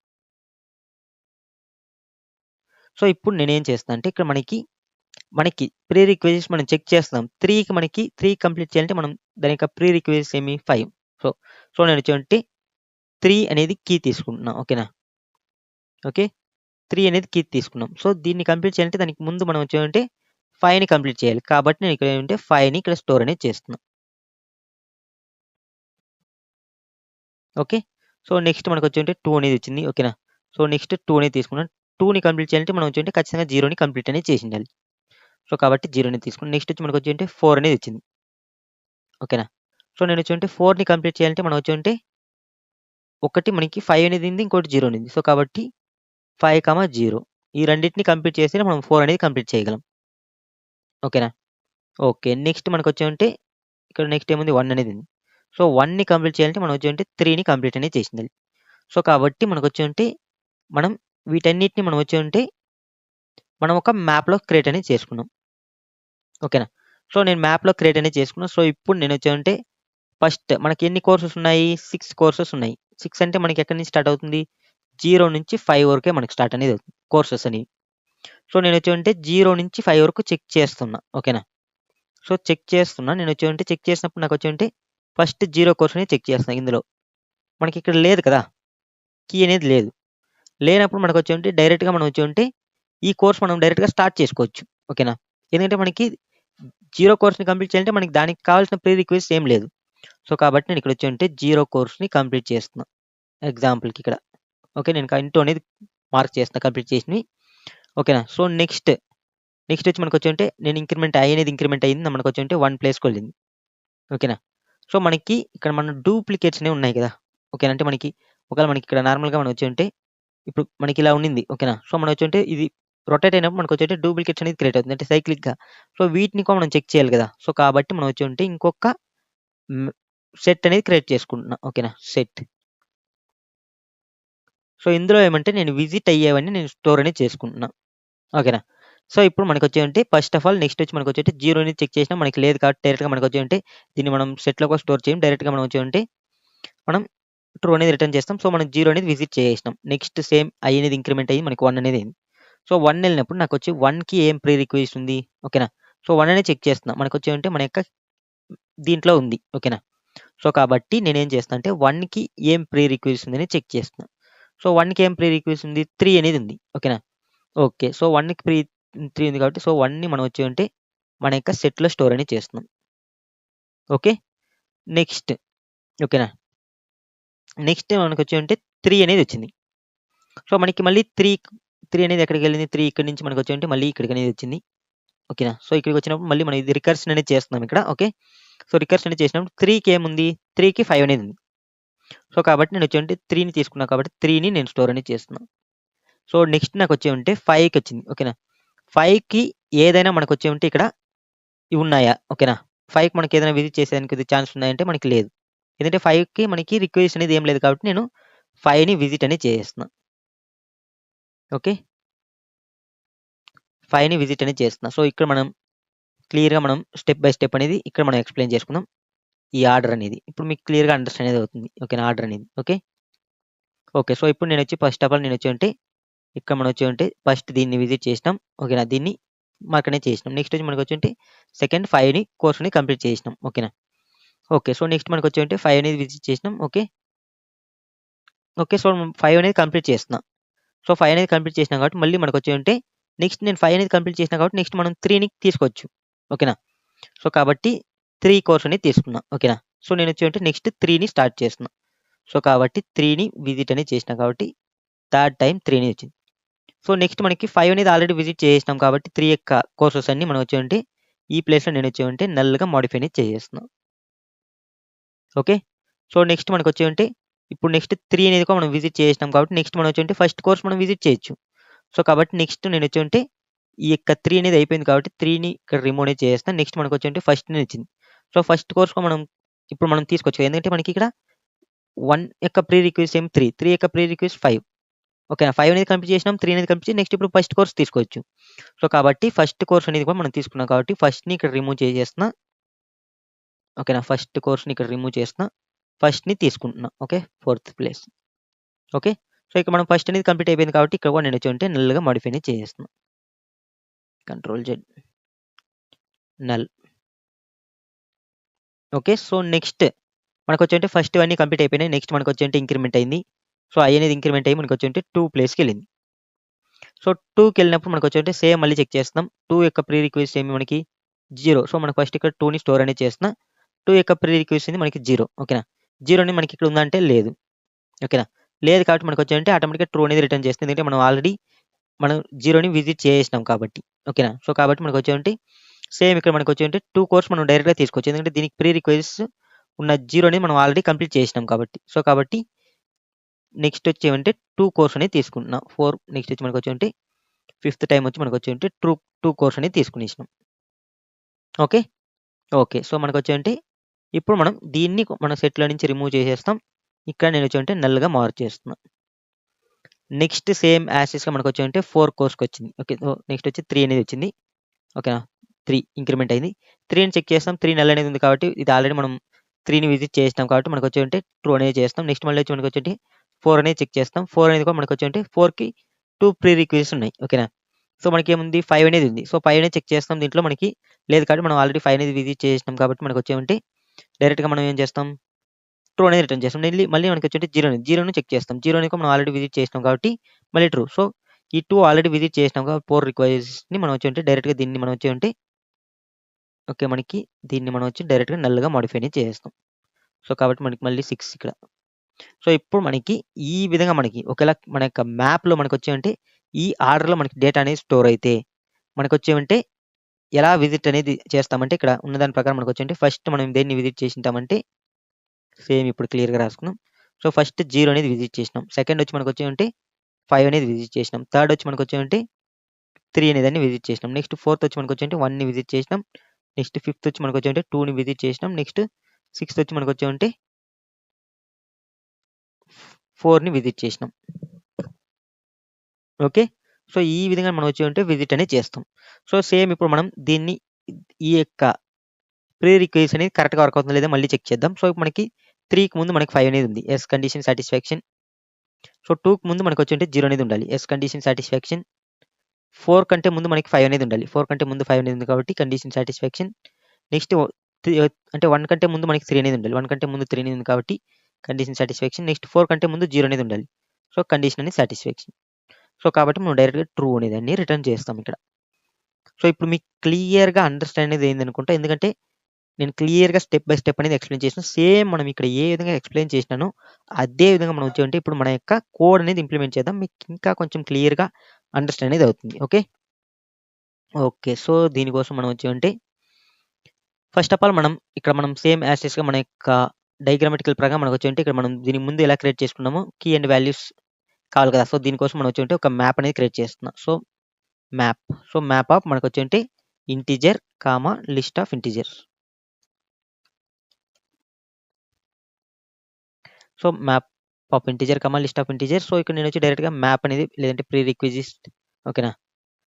సో, ఇప్పుడు నేనేం చేస్తా అంటే ఇక్కడ మనకి ప్రీ రిక్వెస్ట్ మనం చెక్ చేస్తున్నాం. 3కి మనకి 3 కంప్లీట్ చేయాలంటే మనం దాని యొక్క ప్రీ రిక్వెస్ట్ ఏమి 5. సో, సో నేనొచ్చి 3 అనేది కీ తీసుకుంటున్నా. ఓకేనా? ఓకే. 3 అనేది కీ తీసుకున్నాం. సో, దీన్ని కంప్లీట్ చేయాలంటే దానికి ముందు మనం వచ్చేమంటే 5ని కంప్లీట్ చేయాలి. కాబట్టి నేను ఇక్కడ ఏంటంటే 5ని ఇక్కడ స్టోర్ అనేది చేస్తున్నా. ఓకే. సో, నెక్స్ట్ మనకొచ్చేంటే 2 అనేది వచ్చింది. ఓకేనా? సో, నెక్స్ట్ 2 అనేది తీసుకున్నాం. 2ని కంప్లీట్ చేయాలంటే మనం వచ్చేంటే ఖచ్చితంగా 0ని కంప్లీట్ అనేది చేసిండాలి. సో, కాబట్టి 0 అనేది తీసుకున్నాం. నెక్స్ట్ వచ్చి మనకొచ్చేంటే 4 అనేది వచ్చింది. ఓకేనా? సో, నేనొచ్చేంటే 4ని కంప్లీట్ చేయాలంటే మనం వచ్చేంటే ఒకటి మనకి 5 అనేది ఉంది. ఇంకోటి 0 ఉంది. సో, కాబట్టి 5, 0 ఈ రెండిటిని కంప్లీట్ చేస్తేనే మనం 4 అనేది కంప్లీట్ చేయగలం. ఓకేనా? ఓకే. నెక్స్ట్ మనకొచ్చేమంటే ఇక్కడ నెక్స్ట్ ఏముంది 1 అనేది ఉంది. సో, 1ని కంప్లీట్ చేయాలంటే మనం వచ్చేమంటే 3ని కంప్లీట్ అనేది చేసిండాలి. సో, కాబట్టి మనకొచ్చేమంటే మనం వీటన్నిటిని మనం వచ్చేమంటే మనం ఒక మ్యాప్‌లో క్రియేట్ అనేది చేసుకున్నాం. ఓకేనా? సో, నేను మ్యాప్‌లో క్రియేట్ అనేది చేసుకున్నా. సో, ఇప్పుడు నేనొచ్చేమంటే ఫస్ట్ మనకి ఎన్ని కోర్సెస్ ఉన్నాయి? 6 కోర్సెస్ ఉన్నాయి. 6 అంటే మనకి ఎక్కడి నుంచి స్టార్ట్ అవుతుంది? 0 నుంచి 5 వరకే మనకి స్టార్ట్ అనేది అవుతుంది. కోర్సెస్ అనేవి. సో, నేనొచ్చేమంటే 0 నుంచి 5 వరకు చెక్ చేస్తున్నా. ఓకేనా? సో, చెక్ చేస్తున్నా. నేనొచ్చేమంటే చెక్ చేసినప్పుడు నాకొచ్చేమంటే ఫస్ట్ 0 కోర్స్ అనేది చెక్ చేస్తున్నా ఇందులో. మనకిక్కడ లేదు కదా! కీ అనేది లేదు. లేనప్పుడు మనకొచ్చేమంటే డైరెక్ట్‌గా మనం వచ్చేమంటే ఈ కోర్స్ మనం డైరెక్ట్‌గా స్టార్ట్ చేసుకోవచ్చు. ఓకేనా? ఎందుకంటే మనకి 0 కోర్స్‌ని కంప్లీట్ చేయాలంటే మనకి దానికి కావాల్సిన ప్రీ రిక్వెస్ట్ ఏం లేదు. సో, కాబట్టి నేను ఇక్కడ వచ్చేమంటే 0 కోర్స్‌ని కంప్లీట్ చేస్తున్నా. ఎగ్జాంపుల్‌కి ఇక్కడ. ఓకే. నేను ఇంటూ అనేది మార్క్ చేస్తున్నా కంప్లీట్ చేసినవి. ఓకేనా? సో, నెక్స్ట్ వచ్చి మనకొచ్చేమంటే నేను ఇంక్రిమెంట్ ఐ అనేది ఇంక్రిమెంట్ అయింది. మనకొచ్చేమంటే 1 ప్లేస్‌కెళ్ళింది. ఓకేనా? సో, మనకి ఇక్కడ మన డూప్లికేట్స్ అనేవి ఉన్నాయి కదా! ఓకేనా? అంటే మనకి ఒకవేళ మనకి ఇక్కడ నార్మల్‌గా మనం వచ్చుంటే ఇప్పుడు మనకి ఇలా ఉండింది. ఓకేనా? సో, మనం వచ్చుంటే ఇది రొటేట్ అయినప్పుడు మనకొచ్చేంటే డూప్లికేట్స్ అనేది క్రియేట్ అవుతుంది. అంటే సైక్లిక్‌గా. సో, వీటిని కూడా మనం చెక్ చేయాలి కదా! సో, కాబట్టి మనం వచ్చుంటే ఇంకొక హ్మ్, సెట్ అనేది క్రియేట్ చేసుకుంటున్నా. ఓకేనా? సెట్. సో, ఇందులో ఏమంటే నేను విజిట్ అయ్యేవన్నీ నేను స్టోర్ అనేది చేసుకుంటున్నా. ఓకేనా? సో, ఇప్పుడు మనకొచ్చేంటే ఫస్ట్ ఆఫ్ ఆల్ నెక్స్ట్ వచ్చి మనకొచ్చేంటే 0ని చెక్ చేసినా మనకి లేదు కాబట్టి డైరెక్ట్‌గా మనకొచ్చేంటే దీన్ని మనం సెట్‌లో కూడా స్టోర్ చేయం. డైరెక్ట్‌గా మనం వచ్చేంటే మనం ట్రూ అనేది రిటర్న్ చేస్తాం. సో, మనం 0 అనేది విజిట్ చేసేసినాం. నెక్స్ట్ సేమ్ ఐ అనేది ఇంక్రిమెంట్ అయ్యి మనకి 1 అనేది అయింది. సో, 1 ఎళ్ళినప్పుడు నాకొచ్చి 1కి ఏం ప్రీ రిక్వెస్ట్ ఉంది. ఓకేనా? సో, 1 అనేది చెక్ చేస్తున్నా. మనకొచ్చేమంటే మన యొక్క దీంట్లో ఉంది. ఓకేనా? సో, కాబట్టి నేనేం చేస్తున్నా అంటే 1కి ఏం ప్రీ రిక్వెస్ట్ ఉందని చెక్ చేస్తున్నా. సో, 1కి ఏం ప్రీ రిక్వెస్ట్ ఉంది? 3 అనేది ఉంది. ఓకేనా? ఓకే. సో, 1కి 3 ఉంది కాబట్టి సో, 1ని మనం వచ్చేమంటే మన యొక్క సెట్‌లో స్టోర్ అనేది చేస్తున్నాం. ఓకే. నెక్స్ట్ ఓకేనా? నెక్స్ట్ మనకొచ్చేమంటే 3 అనేది వచ్చింది. సో, మనకి మళ్ళీ 3 అనేది ఎక్కడికెళ్ళింది? 3 ఇక్కడి నుంచి మనకొచ్చేమంటే మళ్ళీ ఇక్కడికనేది వచ్చింది. ఓకేనా? సో, ఇక్కడికొచ్చినప్పుడు మళ్ళీ మనం ఇది రికర్షన్ అనేది చేస్తున్నాం ఇక్కడ. ఓకే. సో, రికర్షన్ అనేది చేసినప్పుడు 3కి ఏముంది? 3కి 5 అనేది ఉంది. సో, కాబట్టి నేనొచ్చేమంటే 3ని తీసుకున్నా కాబట్టి 3ని నేను స్టోర్ అనేది చేస్తున్నా. సో, నెక్స్ట్ నాకొచ్చేమంటే 5కి వచ్చింది. ఓకేనా? 5కి ఏదైనా మనకొచ్చేమంటే ఇక్కడ ఇవున్నాయా? ఓకేనా? 5కి మనకేదైనా విజిట్ చేసేదానికి ఛాన్స్ ఉన్నాయంటే మనకి లేదు. ఎందుకంటే 5కి మనకి రిక్వెస్ట్ అనేది ఏం లేదు కాబట్టి నేను 5ని విజిట్ అనేది చేసేస్తున్నా. ఓకే. 5ని విజిట్ అనేది చేస్తున్నా. సో, ఇక్కడ మనం క్లియర్‌గా మనం స్టెప్ బై స్టెప్ అనేది ఇక్కడ మనం ఎక్స్‌ప్లెయిన్ చేసుకుందాం. ఈ ఆర్డర్ అనేది. ఇప్పుడు మీకు క్లియర్‌గా అండర్‌స్టాండ్ అనేది అవుతుంది. ఓకేనా? ఆర్డర్ అనేది. ఓకే. ఓకే. సో, ఇప్పుడు నేనొచ్చి ఫస్ట్ ఆఫ్ ఆల్ నేనొచ్చేమంటే ఇక్కడ మనం వచ్చేమంటే ఫస్ట్ దీన్ని విజిట్ చేసినాం. ఓకేనా? దీన్ని మార్క్ అనేది చేసినాం. నెక్స్ట్ వచ్చి మనకొచ్చేంటే సెకండ్ 5ని కోర్స్‌ని కంప్లీట్ చేసినాం. ఓకేనా? ఓకే. సో, నెక్స్ట్ మనకొచ్చేమంటే 5 అనేది విజిట్ చేసినాం. ఓకే. ఓకే. సో, 5 అనేది కంప్లీట్ చేస్తున్నా. సో, 5 అనేది కంప్లీట్ చేసినాం కాబట్టి మళ్ళీ మనకొచ్చేమంటే నెక్స్ట్ నేను 5 అనేది కంప్లీట్ చేసినా కాబట్టి నెక్స్ట్ మనం 3ని తీసుకోవచ్చు. ఓకేనా? సో, కాబట్టి 3 కోర్స్ అనేది తీసుకున్నా. ఓకేనా? సో, నేనొచ్చేమంటే నెక్స్ట్ 3ని స్టార్ట్ చేస్తున్నా. సో, కాబట్టి 3ని విజిట్ అనేది చేసినా కాబట్టి థర్డ్ టైమ్ 3 అనేది వచ్చింది. సో, నెక్స్ట్ మనకి 5 అనేది ఆల్రెడీ విజిట్ చేసేసినాం కాబట్టి 3 యొక్క కోర్సెస్ అన్నీ మనం వచ్చేమంటే ఈ ప్లేస్‌లో నేనొచ్చేమంటే నల్‌గా మోడిఫై అనేది చేసేస్తున్నా. ఓకే. సో, నెక్స్ట్ మనకొచ్చేమంటే ఇప్పుడు నెక్స్ట్ 3 అనేది కూడా మనం విజిట్ చేసినాం కాబట్టి నెక్స్ట్ మనం వచ్చి ఫస్ట్ కోర్స్ మనం విజిట్ చేయొచ్చు. సో కాబట్టి నెక్స్ట్ నేను వచ్చి ఈ యొక్క 3 అనేది అయిపోయింది కాబట్టి 3ని ఇక్కడ రిమూవ్ అనేది చేసేస్తాను. నెక్స్ట్ మనకు వచ్చి ఫస్ట్ అనేది వచ్చింది. సో ఫస్ట్ కోర్స్‌లో మనం ఇప్పుడు మనం తీసుకోవచ్చు. ఎందుకంటే మనకి ఇక్కడ 1 యొక్క ప్రీ రిక్వెస్ట్ ఏమో 3, 3 యొక్క ప్రీ రిక్వెస్ట్ 5. ఓకేనా. 5 అనేది కంప్లీట్ చేసినాం. 3 అనేది కంప్లీట్ చేసి నెక్స్ట్ ఇప్పుడు ఫస్ట్ కోర్స్ తీసుకోవచ్చు. సో కాబట్టి ఫస్ట్ కోర్స్ అనేది కూడా మనం తీసుకున్నాం కాబట్టి ఫస్ట్‌ని ఇక్కడ రిమూవ్ చేసేస్తున్నా. ఓకేనా. ఫస్ట్ కోర్స్‌ని ఇక్కడ రిమూవ్ చేస్తున్నా. ఫస్ట్‌ని తీసుకుంటున్నా. ఓకే. 4థ్ ప్లేస్. ఓకే. సో ఇక్కడ మనం ఫస్ట్ అనేది కంప్లీట్ అయిపోయింది కాబట్టి ఇక్కడ కూడా నేను వచ్చి నల్‌గా మోడిఫై అనేది చేసేస్తున్నా. Control Z null. Okay. So next మనకొచ్చి ఫస్ట్ అన్నీ కంప్లీట్ అయిపోయినాయి. నెక్స్ట్ మనకొచ్చి ఇంక్రిమెంట్ అయింది. సో ఐ అనేది ఇంక్రిమెంట్ అయ్యి మనకొచ్చి 2 ప్లేస్‌కెళ్ళింది. సో 2కెళ్ళినప్పుడు మనకొచ్చి సేమ్ మళ్ళీ చెక్ చేస్తున్నాం. 2 యొక్క ప్రీ రిక్వెస్ట్ ఏమి మనకి 0. సో మనకు ఫస్ట్ ఇక్కడ 2ని స్టోర్ అనేది చేస్తున్నా. 2 యొక్క ప్రీ రిక్వెస్ట్ అనేది మనకి 0. ఓకేనా. 0ని మనకి ఇక్కడ ఉందంటే లేదు. ఓకేనా. లేదు కాబట్టి మనకొచ్చి ఆటోమేటిక్‌గా ట్రూ అనేది రిటర్న్ చేస్తుంది. ఎందుకంటే మనం ఆల్రెడీ 0ని విజిట్ చేసేసినాం కాబట్టి. ఓకేనా. సో కాబట్టి మనకొచ్చి సేమ్ ఇక్కడ మనకొచ్చి 2 కోర్స్ మనం డైరెక్ట్‌గా తీసుకోవచ్చు. ఎందుకంటే దీనికి ప్రీ రిక్వెస్ట్ ఉన్న 0 అనేది మనం ఆల్రెడీ కంప్లీట్ చేసినాం కాబట్టి. సో కాబట్టి నెక్స్ట్ వచ్చి 2 కోర్స్ అనేది తీసుకుంటున్నా. 4 నెక్స్ట్ వచ్చి మనకొచ్చి ఫిఫ్త్ టైమ్ వచ్చి మనకొచ్చి 2 కోర్స్ అనేది తీసుకునేసినాం. ఓకే. ఓకే. సో మనకొచ్చి ఇప్పుడు మనం దీన్ని మన సెట్‌లో నుంచి రిమూవ్ చేసేస్తాం. ఇక్కడ నేను వచ్చి నల్‌గా మార్చేస్తున్నా. నెక్స్ట్ సేమ్ యాస్ టీజ్‌గా మనకొచ్చి 4 కోర్స్‌కొచ్చింది. ఓకే. సో నెక్స్ట్ వచ్చి 3 అనేది వచ్చింది. ఓకేనా. 3 ఇంక్రిమెంట్ అయింది. 3ని చెక్ చేస్తాం. 3 నల్ అనేది ఉంది కాబట్టి ఇది ఆల్రెడీ మనం 3ని విజిట్ చేసినాం కాబట్టి మనకొచ్చి ట్రూ అనేది చేస్తాం. నెక్స్ట్ మళ్ళీ వచ్చి మనకొచ్చి 4 అనేది చెక్ చేస్తాం. 4 అనేది కూడా మనకొచ్చి 4కి 2 ప్రీ రిక్వెస్ట్స్ ఉన్నాయి. ఓకేనా. సో మనకేముంది 5 అనేది ఉంది. సో 5 అనేది చెక్ చేస్తాం. దీంట్లో మనకి లేదు కాబట్టి మనం ఆల్రెడీ 5 అనేది విజిట్ చేసినాం కాబట్టి మనకొచ్చి డైరెక్ట్‌గా మనం ఏం చేస్తాం, ట్రూ అనేది రిటర్న్ చేస్తాం. మళ్ళీ మనకొచ్చి 0ని చెక్ చేస్తాం. 0ని మనం ఆల్రెడీ విజిట్ చేసినాం కాబట్టి మళ్ళీ ట్రూ. సో ఈ 2 ఆల్రెడీ విజిట్ చేసినాం కాబట్టి 4 రిక్వెస్ట్‌ని మనం వచ్చి డైరెక్ట్‌గా దీన్ని మనం వచ్చి ఓకే. మనకి దీన్ని మనం వచ్చి డైరెక్ట్‌గా నల్‌గా మోడిఫై అనేది చేసేస్తాం. సో కాబట్టి మనకి మళ్ళీ 6 ఇక్కడ. సో ఇప్పుడు మనకి ఈ విధంగా మనకి ఒకవేళ మన యొక్క మ్యాప్‌లో మనకొచ్చి ఈ ఆర్డర్‌లో మనకి డేటా అనేది స్టోర్ అయితే మనకొచ్చి ఎలా విజిట్ అనేది చేస్తామంటే ఇక్కడ ఉన్న దాని ప్రకారం మనకొచ్చి ఫస్ట్ మనం దేన్ని విజిట్ చేసుంటామంటే సేమ్ ఇప్పుడు క్లియర్‌గా రాసుకుందాం. సో ఫస్ట్ 0 అనేది విజిట్ చేసినాం. సెకండ్ వచ్చి మనకొచ్చి 5 అనేది విజిట్ చేసినాం. థర్డ్ వచ్చి మనకొచ్చి 3 అనేదాన్ని విజిట్ చేసినాం. నెక్స్ట్ ఫోర్త్ వచ్చి మనకొచ్చి 1ని విజిట్ చేసినాం. నెక్స్ట్ ఫిఫ్త్ వచ్చి మనకొచ్చి 2ని విజిట్ చేసినాం. నెక్స్ట్ సిక్స్త్ వచ్చి మనకొచ్చి 4ని విజిట్ చేసినాం. ఓకే. సో ఈ విధంగా మనం వచ్చి విజిట్ అనేది చేస్తాం. సో సేమ్ ఇప్పుడు మనం దీన్ని ఈ యొక్క ప్రీ రిక్వెస్ట్ అనేది కరెక్ట్‌గా వర్క్ అవుతుందో లేదో మళ్ళీ చెక్ చేద్దాం. సో మనకి 3కి ముందు మనకి 5 అనేది ఉంది. Yes condition satisfaction. సో 2కి ముందు మనకొచ్చి 0 అనేది ఉండాలి. Yes condition satisfaction. 4 కంటే ముందు మనకి 5 అనేది ఉండాలి. 4 కంటే ముందు 5 అనేది ఉంది కాబట్టి కండిషన్ సాటిస్ఫాక్షన్. నెక్స్ట్ అంటే 1 కంటే ముందు మనకి 3 అనేది ఉండాలి. 1 కంటే ముందు 3 అనేది ఉంది కాబట్టి కండిషన్ సాటిస్ఫాక్షన్. నెక్స్ట్ 4 కంటే ముందు 0 అనేది ఉండాలి. సో కండిషన్ అనేది సాటిస్ఫాక్షన్. సో కాబట్టి మనం డైరెక్ట్‌గా ట్రూ అనేదాన్ని రిటర్న్ చేస్తాం ఇక్కడ. సో ఇప్పుడు మీకు క్లియర్‌గా అండర్‌స్టాండ్ అనేది అయిందనుకుంటా. ఎందుకంటే నేను క్లియర్‌గా స్టెప్ బై స్టెప్ అనేది ఎక్స్‌ప్లెయిన్ చేసిన. సేమ్ మనం ఇక్కడ ఏ విధంగా ఎక్స్‌ప్లెయిన్ చేసినానో అదే విధంగా మనం వచ్చి ఇప్పుడు మన యొక్క కోడ్ అనేది ఇంప్లిమెంట్ చేద్దాం. మీకు ఇంకా కొంచెం క్లియర్‌గా అండర్‌స్టాండ్ అనేది అవుతుంది. ఓకే. ఓకే. సో దీనికోసం మనం వచ్చి ఫస్ట్ ఆఫ్ ఆల్ మనం సేమ్ యాస్ టీజ్‌గా మన యొక్క డయాగ్రామాటికల్ ప్రకారం మనకొచ్చి ఇక్కడ మనం దీని ముందు ఎలా క్రియేట్ చేసుకున్నామో కీ అండ్ వాల్యూస్ కావాలి కదా! సో దీనికోసం మనం వచ్చి ఒక మ్యాప్ అనేది క్రియేట్ చేస్తున్నా. సో మ్యాప్ ఆఫ్ మనకొచ్చి integer, list of integers. So map of integer, list of integer. So ఇక్కడ నేను వచ్చి డైరెక్ట్‌గా మ్యాప్ అనేది లేదంటే ప్రీ రిక్విజిట్ ఓకేనా.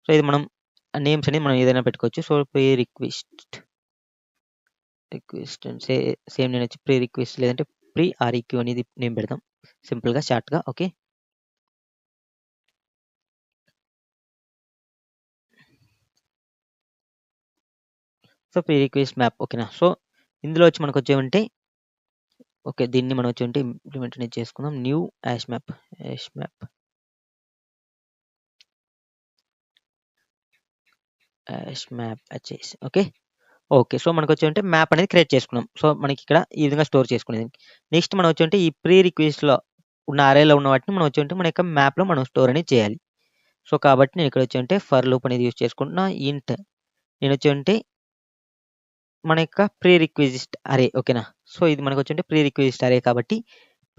సో ఇది మనం నేమ్స్ అనేది మనం ఏదైనా పెట్టుకోవచ్చు. సో ప్రీ రిక్వెస్ట్ సేమ్ నేను వచ్చి ప్రీ రిక్వెస్ట్ లేదంటే ప్రీ ఆర్‌ఈక్యూ అనేది నేమ్ పెడదాం. సింపుల్‌గా షార్ట్‌గా okay. So pre request map ఓకేనా. సో ఇందులో వచ్చి మనకొచ్చేమంటే ఓకే. దీన్ని మనం వచ్చి ఇంప్లిమెంట్ అనేది చేసుకుందాం. న్యూ యాష్ మ్యాప్ వచ్చేసి ఓకే. ఓకే. సో మనకొచ్చి మ్యాప్ అనేది క్రియేట్ చేసుకున్నాం. సో మనకి ఇక్కడ ఈ విధంగా స్టోర్ చేసుకునేది. నెక్స్ట్ మనం వచ్చి ఈ ప్రీ రిక్వెస్ట్‌లో ఉన్న అరేలో ఉన్న వాటిని మనం వచ్చి మన యొక్క మ్యాప్‌లో మనం స్టోర్ అనేది చేయాలి. సో కాబట్టి నేను ఇక్కడ వచ్చి ఫర్ లూప్ అనేది యూజ్ చేసుకుంటున్నా. ఇంట్ నేను వచ్చి మన యొక్క ప్రీ రిక్వెస్ట్ అరే ఓకేనా. సో ఇది మనకొచ్చి ప్రీ రిక్వెస్ట్ అరే కాబట్టి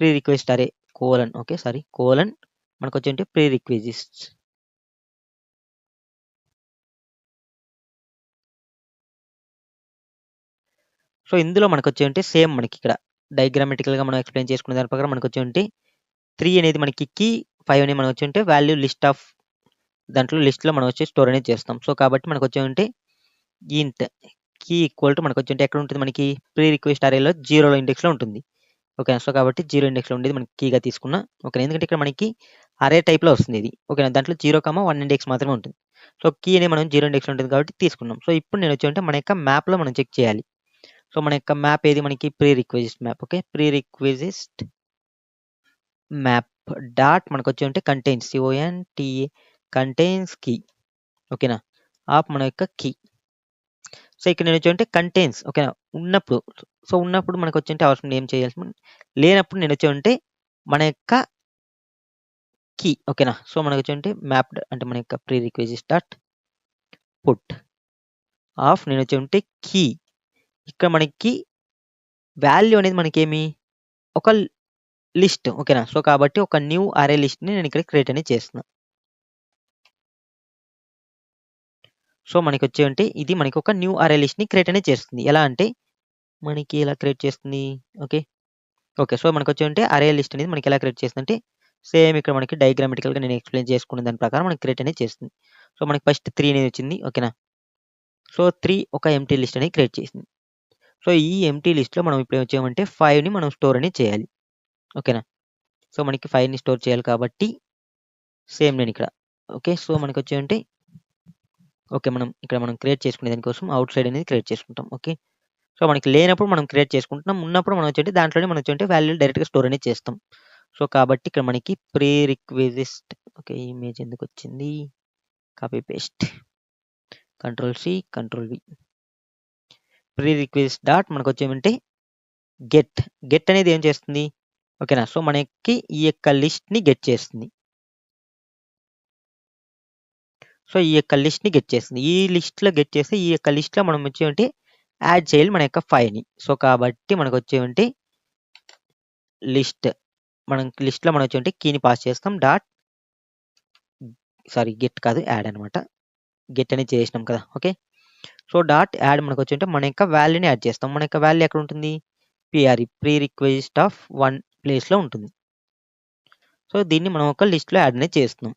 ప్రీ రిక్వెస్ట్ అరే కోలన్ ఓకే సారీ కోలన్ మనకు వచ్చి ప్రీ రిక్వెజిట్స్. సో ఇందులో మనకు వచ్చి సేమ్ మనకి ఇక్కడ డయాగ్రామెటికల్గా మనం ఎక్స్ప్లెయిన్ చేసుకునే దాని ప్రకారం మనకు వచ్చి 3 అనేది మనకి కీ, 5 అనేది మనకు వచ్చి వాల్యూ లిస్ట్ ఆఫ్ దాంట్లో లిస్ట్లో మనం వచ్చి స్టోర్ అనేది చేస్తాం. సో కాబట్టి మనకు వచ్చి ఇంట్ కీ ఈక్వల్ టు మనకు వచ్చి ఎక్కడ ఉంటుంది మనకి ప్రీ రిక్వెస్ట్ అరేలో 0 ఇండెక్స్లో ఉంటుంది. ఓకేనా. సో కాబట్టి 0 ఇండెక్స్లో ఉండేది మనకి కీగా తీసుకున్నా. ఓకే, ఎందుకంటే ఇక్కడ మనకి అరే టైప్లో వస్తుంది ఇది. ఓకేనా, దాంట్లో 0,1 ఇండెక్స్ మాత్రమే ఉంటుంది. సో కీ అనేది మనం 0 ఇండెక్స్లో ఉంటుంది కాబట్టి తీసుకున్నాం. సో ఇప్పుడు నేను వచ్చి మన యొక్క మ్యాప్లో మనం చెక్ చేయాలి. సో మన యొక్క మ్యాప్ ఏది మనకి prerequisite map. Okay, prerequisite map dot మనకు వచ్చి కంటైన్స్ CONTA కంటైన్స్ కీ. ఓకేనా, ఆఫ్ మన యొక్క కీ. సో ఇక్కడ నేను వచ్చి కంటైన్స్ ఓకేనా ఉన్నప్పుడు. సో ఉన్నప్పుడు మనకు వచ్చి అవసరం ఏం చేయాల్సి లేనప్పుడు నేను వచ్చి మన యొక్క కీ. ఓకేనా, సో మనకు వచ్చి మ్యాప్ అంటే మన యొక్క ప్రీ రిక్వెజిస్ట్ డాట్ పుట్ ఆఫ్ నేను వచ్చి కీ. ఇక్కడ మనకి వాల్యూ అనేది మనకేమి ఒక లిస్ట్. ఓకేనా, సో కాబట్టి ఒక న్యూ అరే లిస్ట్ని నేను ఇక్కడ క్రియేట్ అనేది చేస్తున్నా. సో మనకి వచ్చి ఇది మనకి ఒక న్యూ అరే లిస్ట్ని క్రియేట్ అనేది చేస్తుంది. ఎలా అంటే మనకి ఎలా క్రియేట్ చేస్తుంది. ఓకే ఓకే సో మనకు వచ్చి అరే లిస్ట్ అనేది మనకి ఎలా క్రియేట్ చేస్తుంది అంటే సేమ్ ఇక్కడ మనకి డయాగ్రామెటికల్గా నేను ఎక్స్ప్లెయిన్ చేసుకున్న దాని ప్రకారం మనకి క్రియేట్ అనేది చేస్తుంది. సో మనకి ఫస్ట్ 3 అనేది వచ్చింది. ఓకేనా, సో 3 ఒక ఎంటీ లిస్ట్ అనేది క్రియేట్ చేసింది. సో ఈ ఎంటీ లిస్ట్లో మనం ఇప్పుడు వచ్చామంటే 5ని మనం స్టోర్ అనేది చేయాలి. ఓకేనా, సో మనకి 5ని స్టోర్ చేయాలి కాబట్టి సేమ్ నేను ఇక్కడ ఓకే సో మనకి వచ్చి ఓకే మనం ఇక్కడ మనం క్రియేట్ చేసుకునే దానికోసం అవుట్ సైడ్ అనేది క్రియేట్ చేసుకుంటాం. ఓకే, సో మనకి లేనప్పుడు మనం క్రియేట్ చేసుకుంటున్నాం, ఉన్నప్పుడు మనం వచ్చి దాంట్లోనే మనం వచ్చి వాల్యూ డైరెక్ట్గా స్టోర్ అనేది చేస్తాం. సో కాబట్టి ఇక్కడ మనకి ప్రీ రిక్వెజిస్ట్ ఓకే ఇమేజ్ ఎందుకు వచ్చింది, copy paste Ctrl+C Ctrl+V pre request dot మనకు వచ్చేమంటే గెట్ అనేది ఏం చేస్తుంది. ఓకేనా, సో మనకి ఈ యొక్క లిస్ట్ని గెట్ చేస్తుంది. సో ఈ యొక్క లిస్ట్ని గెట్ చేస్తుంది. ఈ లిస్ట్లో గెట్ చేస్తే ఈ యొక్క లిస్ట్లో మనం వచ్చేమంటే యాడ్ చేయాలి మన యొక్క 5ని. సో కాబట్టి మనకు వచ్చేమంటే లిస్ట్ మనం లిస్ట్లో మనం వచ్చి కీని పాస్ చేస్తాం డాట్ సారీ గెట్ కాదు యాడ్ అనమాట. గెట్ అనేది చేసినాం కదా. ఓకే, సో డాట్ యాడ్ మనకు వచ్చి మన యొక్క వాల్యూని యాడ్ చేస్తాం. మన యొక్క వాల్యూ ఎక్కడ ఉంటుంది, PRE ప్రీ రిక్వెస్ట్ ఆఫ్ 1 ప్లేస్లో ఉంటుంది. సో దీన్ని మనం ఒక లిస్ట్లో యాడ్ అనేది చేస్తున్నాం.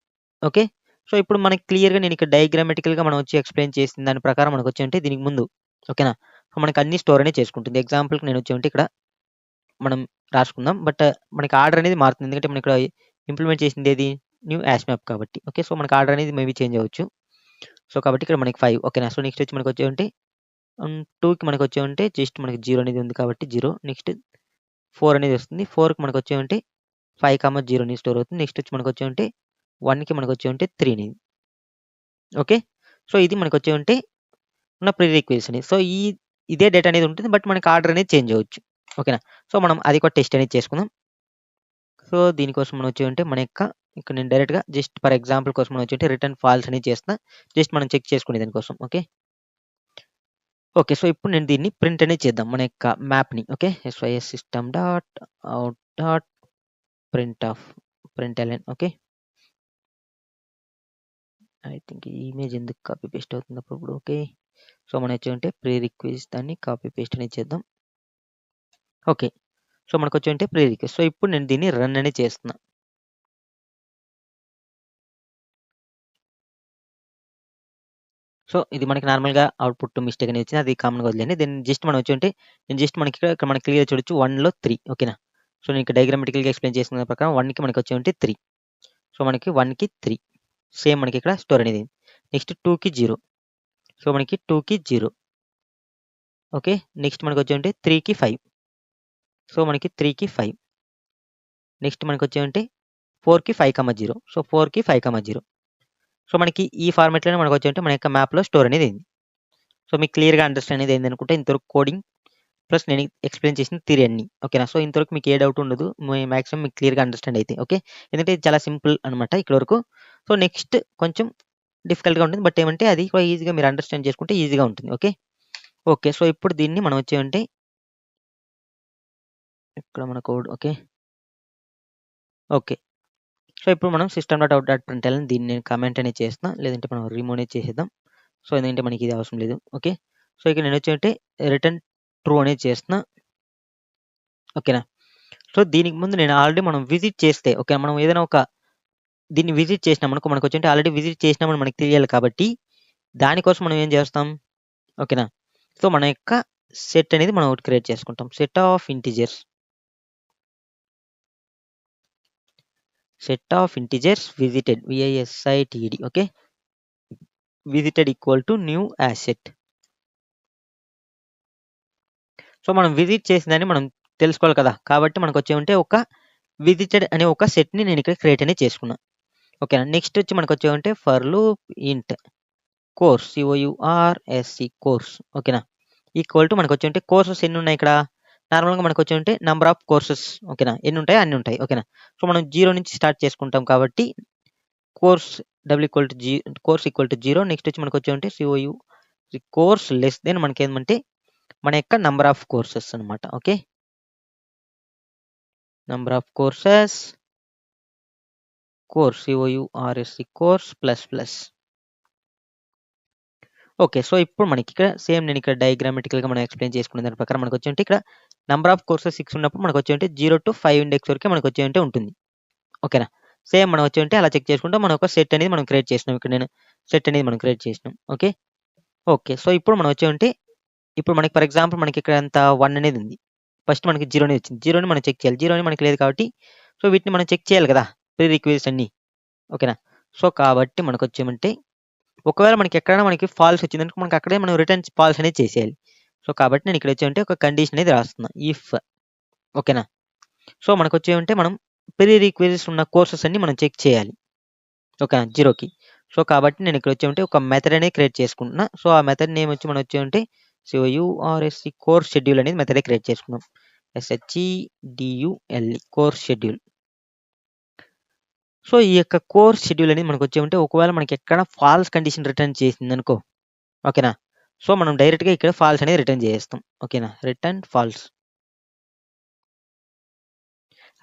ఓకే, సో ఇప్పుడు మనకి క్లియర్గా నేను ఇక్కడ డయాగ్రామెటికల్గా మనం వచ్చి ఎక్స్ప్లెయిన్ చేసిన దాని ప్రకారం మనకు వచ్చి దీనికి ముందు. ఓకేనా, సో మనకి అన్ని స్టోర్ అనేది చేసుకుంటుంది. ఎగ్జాంపుల్కి నేను వచ్చి ఇక్కడ మనం రాసుకుందాం, బట్ మనకి ఆర్డర్ అనేది మారుతుంది. ఎందుకంటే మనం ఇక్కడ ఇంప్లిమెంట్ చేసింది ఏది న్యూ యాష్ మ్యాప్ కాబట్టి. ఓకే, సో మనకి ఆర్డర్ అనేది మేబీ చేంజ్ అవ్వచ్చు. సో కాబట్టి ఇక్కడ మనకి 5. ఓకేనా, సో నెక్స్ట్ వచ్చి మనకు వచ్చి 2కి మనకు వచ్చి జస్ట్ మనకి 0 అనేది ఉంది కాబట్టి 0. నెక్స్ట్ 4 అనేది వస్తుంది. 4కి మనకు వచ్చి 5,0 అనేది స్టోర్ అవుతుంది. నెక్స్ట్ వచ్చి మనకు వచ్చి 1కి మనకు వచ్చి 3 అనేది. ఓకే, సో ఇది మనకు వచ్చి ఉన్న ప్రీ రిక్వెస్ట్ అనేది. సో ఇదే డేటా అనేది ఉంటుంది, బట్ మనకి ఆర్డర్ అనేది చేంజ్ అవ్వచ్చు. ఓకేనా, సో మనం అది కూడా టెస్ట్ అనేది చేసుకుందాం. సో దీనికోసం మనం వచ్చి మన యొక్క ఇక్కడ నేను డైరెక్ట్గా జస్ట్ ఫర్ ఎగ్జాంపుల్ కోసం మనం వచ్చి రిటర్న్ ఫాల్స్ అనేది చేస్తున్నా, జస్ట్ మనం చెక్ చేసుకునే దానికోసం. ఓకే ఓకే సో ఇప్పుడు నేను దీన్ని ప్రింట్ అనేది చేద్దాం మన యొక్క మ్యాప్ని. Okay, SYS system dot out dot print of println. Okay, I think ఈ ఇమేజ్ ఎందుకు కాపీ పేస్ట్ అవుతుంది అప్పుడు. ఓకే, సో మనం వచ్చి ప్రీ రిక్వెస్ట్ దాన్ని కాపీ పేస్ట్ అనేది చేద్దాం. ఓకే, సో మనకు వచ్చి ప్రీ రిక్వెస్ట్. సో ఇప్పుడు నేను దీన్ని రన్ అనేది చేస్తున్నా. సో ఇది మనకి నార్మల్గా అవుట్పుట్ మిస్టేక్ అనేది వచ్చింది, అది కామన్గా వదిలేండి. దెన్ జస్ట్ మనం వచ్చి నేను జస్ట్ మనకి ఇక్కడ మనకి క్లియర్ చూడొచ్చు 1లో 3. ఓకేనా, సో నేను ఇక్కడ డయాగ్రామెటికల్గా ఎక్స్ప్లెయిన్ చేసిన ప్రకారం 1కి మనకి వచ్చి 3. సో మనకి 1కి 3 సేమ్ మనకి ఇక్కడ స్టోర్ అనేది. నెక్స్ట్ 2కి 0. సో మనకి 2కి 0. ఓకే, నెక్స్ట్ మనకి వచ్చి 3కి 5. సో మనకి 3కి 5. నెక్స్ట్ మనకి వచ్చి 4కి 5,0. సో 4కి 5,0. సో మనకి ఈ ఫార్మాట్లోనే మనకు వచ్చి మన యొక్క మ్యాప్లో స్టోర్ అనేది అయింది. సో మీకు క్లియర్గా అండర్స్టాండ్ అనేది అయింది అనుకుంటే ఇంతవరకు కోడింగ్ ప్లస్ నేను ఎక్స్ప్లెయిన్ చేసిన థియరీ అన్ని. ఓకేనా, సో ఇంతవరకు మీకు ఏ డౌట్ ఉండదు, మ్యాక్సిమం మీకు క్లియర్గా అండర్స్టాండ్ అయితే. ఓకే, ఎందుకంటే ఇది చాలా సింపుల్ అనమాట ఇక్కడ వరకు. సో నెక్స్ట్ కొంచెం డిఫికల్ట్గా ఉంటుంది, బట్ ఏమంటే అది కూడా ఈజీగా మీరు అండర్స్టాండ్ చేసుకుంటే ఈజీగా ఉంటుంది. ఓకే ఓకే సో ఇప్పుడు దీన్ని మనం వచ్చేమంటే ఇక్కడ మన కోడ్. Okay okay. సో, ఇప్పుడు మనం system.out.println దీన్ని నేను కామెంట్ అనేది చేస్తున్నా. లేదంటే మనం రిమూవ్ అనేది చేసేద్దాం. సో, ఎందుకంటే మనకి ఇది అవసరం లేదు. ఓకే. సో, ఇక్కడ నేనొచ్చేంటి రిటర్న్ ట్రూ అనేది చేస్తున్నా. ఓకేనా. సో, దీనికి ముందు నేను ఆల్రెడీ మనం విజిట్ చేస్తే ఓకే. మనం ఏదైనా ఒక దీన్ని విజిట్ చేసినామనుకో మనకొచ్చేంటి ఆల్రెడీ విజిట్ చేసినామని మనకు తెలియాలి కాబట్టి, దానికోసం మనం ఏం చేస్తాం? ఓకేనా. సో, మన యొక్క సెట్ అనేది మనం ఒకటి క్రియేట్ చేసుకుంటాం. Set of integers. Set of integers visited VISITD okay. Visited equal to new hashset. So, మనం విజిట్ చేసిందని మనం తెలుసుకోవాలి కదా! కాబట్టి మనకొచ్చేమంటే ఒక విజిటెడ్ అనే ఒక సెట్‌ని నేను ఇక్కడ క్రియేట్ అనేది చేసుకున్నా. ఓకేనా. నెక్స్ట్ వచ్చి మనకొచ్చేమంటే ఫర్ లూప్ ఇంట్ కోర్స్ COURSE కోర్స్ ఓకేనా. ఈక్వల్ టు మనకొచ్చేమంటే కోర్సెస్ ఎన్ని ఉన్నాయి ఇక్కడ? నార్మల్‌గా మనకొచ్చేమంటే నంబర్ ఆఫ్ కోర్సెస్ ఓకేనా. ఎన్ని ఉంటాయో అన్ని ఉంటాయి. ఓకేనా. సో, మనం 0 నుంచి స్టార్ట్ చేసుకుంటాం కాబట్టి course course equal to 0 next వచ్చి మనకొచ్చేమంటే కోర్స్ లెస్ దెన్ మనకేమంటే మన యొక్క నంబర్ ఆఫ్ కోర్సెస్ అన్నమాట. Okay. Number of courses course COURSE course plus. Okay. So, ఇప్పుడు మనకిక్కడ సేమ్ నేను ఇక్కడ డయాగ్రామాటికల్‌గా మనం ఎక్స్‌ప్లెయిన్ చేసుకున్న దాని ప్రకారం మనకొచ్చేంటే ఇక్కడ నంబర్ ఆఫ్ కోర్సెస్ 6 ఉన్నప్పుడు మనకొచ్చేంటే 0-5 ఇండెక్స్ వరకే మనకొచ్చేంటే ఉంటుంది. ఓకేనా. సేమ్ మనం వచ్చేంటే అలా చెక్ చేసుకుంటే మనం ఒక సెట్ అనేది మనం క్రియేట్ చేసినాం. ఇక్కడ నేను సెట్ అనేది మనం క్రియేట్ చేసినాం. ఓకే. ఓకే. సో, ఇప్పుడు మనం వచ్చేంటే ఇప్పుడు మనకి ఫర్ ఎగ్జాంపుల్ మనకి ఇక్కడ ఎంత 1 అనేది ఉంది. ఫస్ట్ మనకి 0 అనేది వచ్చింది. 0ని మనం చెక్ చేయాలి. 0 అని మనకి లేదు కాబట్టి సో, వీటిని మనం చెక్ చేయాలి కదా! ప్రీ రిక్వెస్ట్ అన్నీ. ఓకేనా. సో, కాబట్టి మనకొచ్చేమంటే ఒకవేళ మనకి ఎక్కడైనా మనకి ఫాల్స్ వచ్చిందనుకో మనకి అక్కడే మనం రిటర్న్ ఫాల్స్ అనేది చేసేయాలి. సో, కాబట్టి నేను ఇక్కడ వచ్చేమంటే ఒక కండిషన్ అనేది రాస్తున్నా. ఇఫ్ ఓకేనా. సో, మనకొచ్చేమంటే మనం ప్రీ రిక్వెస్ట్ ఉన్న కోర్సెస్ అన్నీ మనం చెక్ చేయాలి. ఓకేనా. 0కి. సో, కాబట్టి నేను ఇక్కడ వచ్చేమంటే ఒక మెథడ్ అనేది క్రియేట్ చేసుకుంటున్నా. సో, ఆ మెథడ్ నేమ్ వచ్చి మనం వచ్చేమంటే COURSE కోర్స్ షెడ్యూల్ అనేది మెథడ్ క్రియేట్ చేసుకున్నాం. SHEDULE course schedule. సో, ఈ యొక్క కోర్స్ షెడ్యూల్ అనేది మనకొచ్చేమంటే ఒకవేళ మనకి ఎక్కడ ఫాల్స్ కండిషన్ రిటర్న్ చేసిందనుకో ఓకేనా. సో, మనం డైరెక్ట్‌గా ఇక్కడ ఫాల్స్ అనేది రిటర్న్ చేసేస్తాం. ఓకేనా. Return falls.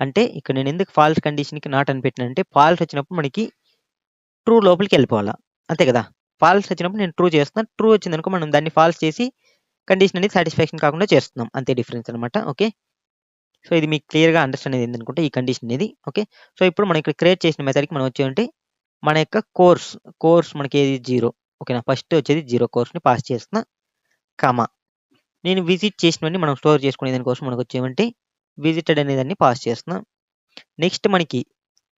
అంటే ఇక్కడ నేను ఎందుకు ఫాల్స్ కండిషన్‌కి నాట్ అని పెట్టినానంటే ఫాల్స్ వచ్చినప్పుడు మనకి ట్రూ లోపలికెళ్ళిపోవాలా. అంతే కదా! ఫాల్స్ వచ్చినప్పుడు నేను ట్రూ చేస్తున్నా. ట్రూ వచ్చిందనుకో మనం దాన్ని ఫాల్స్ చేసి కండిషన్ అనేది సాటిస్ఫాక్షన్ కాకుండా చేస్తున్నాం. అంతే డిఫరెన్స్ అనమాట. ఓకే. సో, ఇది మీకు క్లియర్‌గా అండర్‌స్టాండ్ అయిందనుకుంటా ఈ కండిషన్ అనేది. ఓకే. సో, ఇప్పుడు మనం ఇక్కడ క్రియేట్ చేసిన మెథడ్‌కి మనం వచ్చేమంటే మన యొక్క కోర్స్ మనకి ఏది 0 ఓకేనా. ఫస్ట్ వచ్చేది 0 కోర్స్‌ని పాస్ చేస్తున్నా. కామా నేను విజిట్ చేసినవన్నీ మనం స్టోర్ చేసుకునే దానికోసం మనకొచ్చేమంటే విజిటెడ్ అనేదాన్ని పాస్ చేస్తున్నా. నెక్స్ట్ మనకి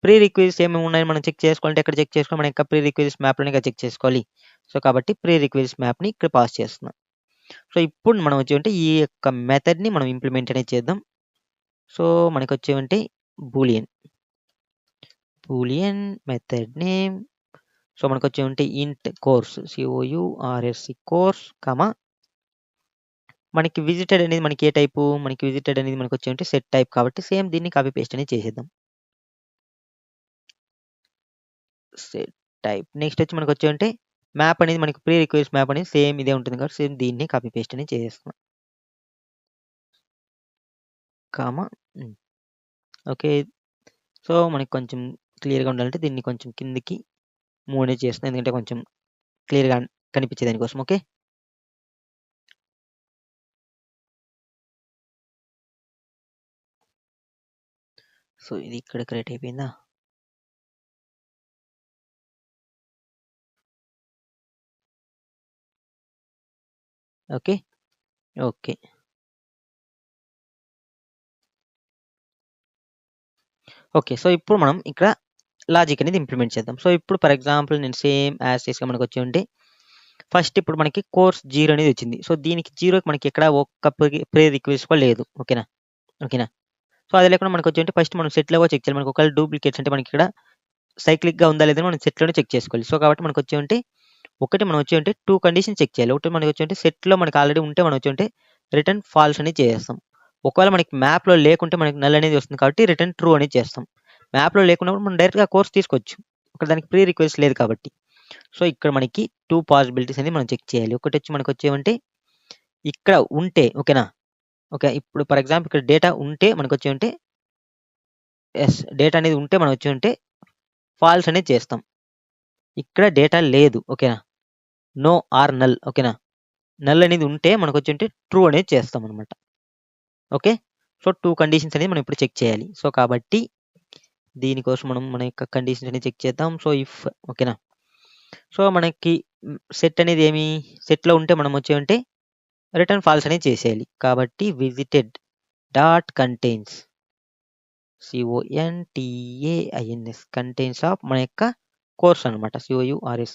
ప్రీ రిక్వెస్ట్ ఏమేమి ఉన్నాయని మనం చెక్ చేసుకోవాలంటే ఎక్కడ చెక్ చేసుకోవాలి? మన యొక్క ప్రీ రిక్వెస్ట్ మ్యాప్‌లోనే కదా చెక్ చేసుకోవాలి. సో, కాబట్టి ప్రీ రిక్వెస్ట్ మ్యాప్‌ని ఇక్కడ పాస్ చేస్తున్నా. సో, ఇప్పుడు మనం వచ్చేమంటే ఈ యొక్క మెథడ్‌ని మనం ఇంప్లిమెంట్ అనేది చేద్దాం. సో, మనకొచ్చేమంటే boolean. Boolean method name. So, మనకొచ్చేమంటే int course COURSE course comma మనకి విజిటెడ్ అనేది మనకి ఏ టైపు? మనకి విజిటెడ్ అనేది మనకొచ్చేమంటే సెట్ టైప్ కాబట్టి సేమ్ దీన్ని కాపీ పేస్ట్ అనేది చేసేద్దాం. Set type. నెక్స్ట్ వచ్చి మనకొచ్చేమంటే మ్యాప్ అనేది మనకి ప్రీ రిక్వెస్ట్ మ్యాప్ అనేది సేమ్ ఇదే ఉంటుంది కాబట్టి సేమ్ దీన్ని కాపీ పేస్ట్ అనేది చేసేస్తున్నాం. Comma okay. సో, మనకి కొంచెం క్లియర్‌గా ఉండాలంటే దీన్ని కొంచెం కిందకి మూవ్ అనేది చేస్తున్నా. ఎందుకంటే కొంచెం క్లియర్‌గా కనిపించే దానికోసం. ఓకే. సో, ఇది ఇక్కడ క్రియేట్ అయిపోయిందా? ఓకే. ఓకే. ఓకే. సో, ఇప్పుడు మనం ఇక్కడ లాజిక్ అనేది ఇంప్లిమెంట్ చేద్దాం. సో, ఇప్పుడు ఫర్ ఎగ్జాంపుల్ నేను సేమ్ యాజ్ టీజ్‌గా మనకొచ్చేమంటే ఫస్ట్ ఇప్పుడు మనకి కోర్స్ 0 అనేది వచ్చింది. సో, దీనికి 0కి మనకి ఎక్కడ ఒక్క ప్రీ రిక్వెస్ట్ కూడా లేదు. ఓకేనా. ఓకేనా. సో, అది లేకుండా మనకొచ్చేంటే ఫస్ట్ మనం సెట్‌లో కూడా చెక్ చేయాలి. మనకు ఒకవేళ డూప్లికేట్స్ అంటే మనకిక్కడ సైక్లిక్‌గా ఉందా లేదా మనం సెట్‌లోనే చెక్ చేసుకోవాలి. సో, కాబట్టి మనకొచ్చేమంటే ఒకటి మనం వచ్చేమంటే 2 కండిషన్స్ చెక్ చేయాలి. ఒకటి మనకొచ్చేంటే సెట్‌లో మనకు ఆల్రెడీ ఉంటే మనం వచ్చేంటే రిటర్న్ ఫాల్స్ అనేది చేసేస్తాం. ఒకవేళ మనకి మ్యాప్‌లో లేకుంటే మనకి నల్ అనేది వస్తుంది కాబట్టి రిటర్న్ ట్రూ అనేది చేస్తాం. మ్యాప్‌లో లేకున్నప్పుడు మనం డైరెక్ట్‌గా కోర్స్ తీసుకోవచ్చు. అక్కడ దానికి ప్రీ రిక్వెస్ట్ లేదు కాబట్టి. సో, ఇక్కడ మనకి 2 పాసిబిలిటీస్ అనేది మనం చెక్ చేయాలి. ఒకటొచ్చి మనకొచ్చేమంటే ఇక్కడ ఉంటే ఓకేనా. ఓకే. ఇప్పుడు ఫర్ ఎగ్జాంపుల్ ఇక్కడ డేటా ఉంటే మనకొచ్చేమంటే ఎస్ డేటా అనేది ఉంటే మనం వచ్చి ఉంటే ఫాల్స్ అనేది చేస్తాం. ఇక్కడ డేటా లేదు. ఓకేనా? No or null. ఓకేనా? నల్ అనేది ఉంటే మనకు వచ్చి ఉంటే ట్రూ అనేది చేస్తాం అనమాట. ఓకే. సో 2 కండిషన్స్ అనేది మనం ఇప్పుడు చెక్ చేయాలి. సో కాబట్టి దీనికోసం మనం మన యొక్క కండిషన్స్ అనేది చెక్ చేద్దాం. సో ఇఫ్ ఓకేనా? సో మనకి సెట్ అనేది ఏమి సెట్‌లో ఉంటే మనం వచ్చి ఉంటే రిటర్న్ ఫాల్స్ అనేది చేసేయాలి. కాబట్టి visited dot contains CONTAINS contains of మన యొక్క కోర్స్ అనమాట. COURS.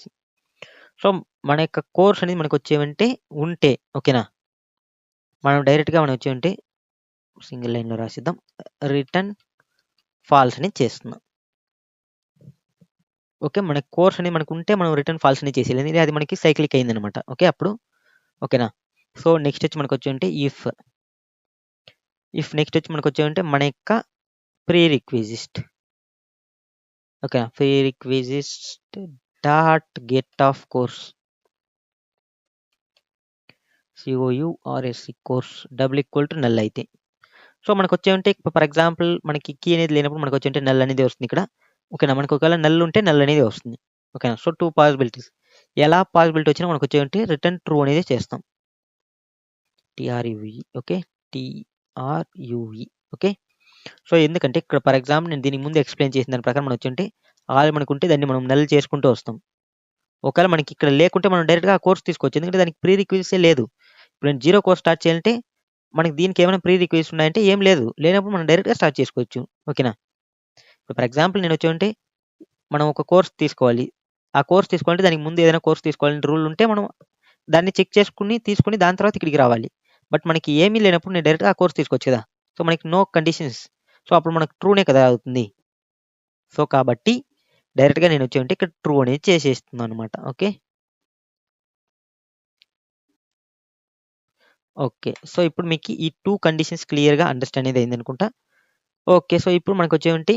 సో మన యొక్క కోర్స్ అనేది మనకు వచ్చేవంటే ఉంటే ఓకేనా? మనం డైరెక్ట్‌గా మనం వచ్చి ఉంటే సింగిల్ లైన్‌లో రాసిద్దాం. రిటర్న్ ఫాల్స్ అనేది చేస్తున్నాం. ఓకే. మన కోర్స్ అనేది మనకు ఉంటే మనం రిటర్న్ ఫాల్స్ అనేది చేసేయాలి. అది మనకి సైక్లిక్ అయిందనమాట. ఓకే. అప్పుడు ఓకేనా? సో నెక్స్ట్ వచ్చి మనకు వచ్చి ఉంటే ఇఫ్ నెక్స్ట్ వచ్చి మనకు వచ్చేవంటే మన యొక్క ప్రీ రిక్విజిస్ట్. ఓకేనా? Prerequisite dot get of course COURS course double equal to null అయితే. సో మనకు వచ్చేవంటే ఫర్ ఎగ్జాంపుల్ మనకి కీ అనేది లేనప్పుడు మనకు వచ్చేంటే నల్ అనేది వస్తుంది ఇక్కడ. ఓకేనా? మనకు ఒకవేళ నల్ ఉంటే నల్ అనేది వస్తుంది. ఓకేనా? So 2 possibilities. ఎలా పాసిబిలిటీ వచ్చినా మనకు వచ్చేవంటే రిటర్న్ ట్రూ అనేది చేస్తాం. TRUE. Okay. TRUE. Okay. So ఎందుకంటే ఇక్కడ ఫర్ ఎగ్జాంపుల్ నేను దీనికి ముందు ఎక్స్‌ప్లెయిన్ చేసిన దాని ప్రకారం మనం వచ్చుంటే ఆల్రెడీ మనకుంటే దాన్ని మనం నల్ చేసుకుంటూ వస్తాం. ఒకవేళ మనకి ఇక్కడ లేకుంటే మనం డైరెక్ట్‌గా ఆ కోర్స్ తీసుకోవచ్చు. ఎందుకంటే దానికి ప్రీ రిక్విజిట్సే లేదు. ఇప్పుడు నేను 0 కోర్స్ స్టార్ట్ చేయాలంటే మనకి దీనికి ఏమైనా ప్రీ రిక్విజిట్స్ ఉన్నాయంటే ఏం లేదు. లేనప్పుడు మనం డైరెక్ట్‌గా స్టార్ట్ చేసుకోవచ్చు. ఓకేనా? ఇప్పుడు ఫర్ ఎగ్జాంపుల్ నేను వచ్చుంటే మనం ఒక కోర్స్ తీసుకోవాలి. ఆ కోర్స్ తీసుకోవాలంటే దానికి ముందు ఏదైనా కోర్స్ తీసుకోవాలని రూల్ ఉంటే మనం దాన్ని చెక్ తీసుకొని దాని తర్వాత ఇక్కడికి రావాలి. బట్ మనకి ఏమీ లేనప్పుడు నేను డైరెక్ట్‌గా ఆ కోర్స్ తీసుకోవచ్చు కదా! సో మనకి నో కండిషన్స్. సో అప్పుడు మనకు ట్రూనే కదా అవుతుంది. సో కాబట్టి డైరెక్ట్‌గా నేను వచ్చి ఇక్కడ ట్రూ అనేది చేసేస్తున్నాను అనమాట. ఓకే. ఓకే. సో ఇప్పుడు మీకు ఈ 2 కండిషన్స్ క్లియర్‌గా అండర్‌స్టాండ్ అనేది అయిందనుకుంటా. ఓకే. సో ఇప్పుడు మనకొచ్చేవంటి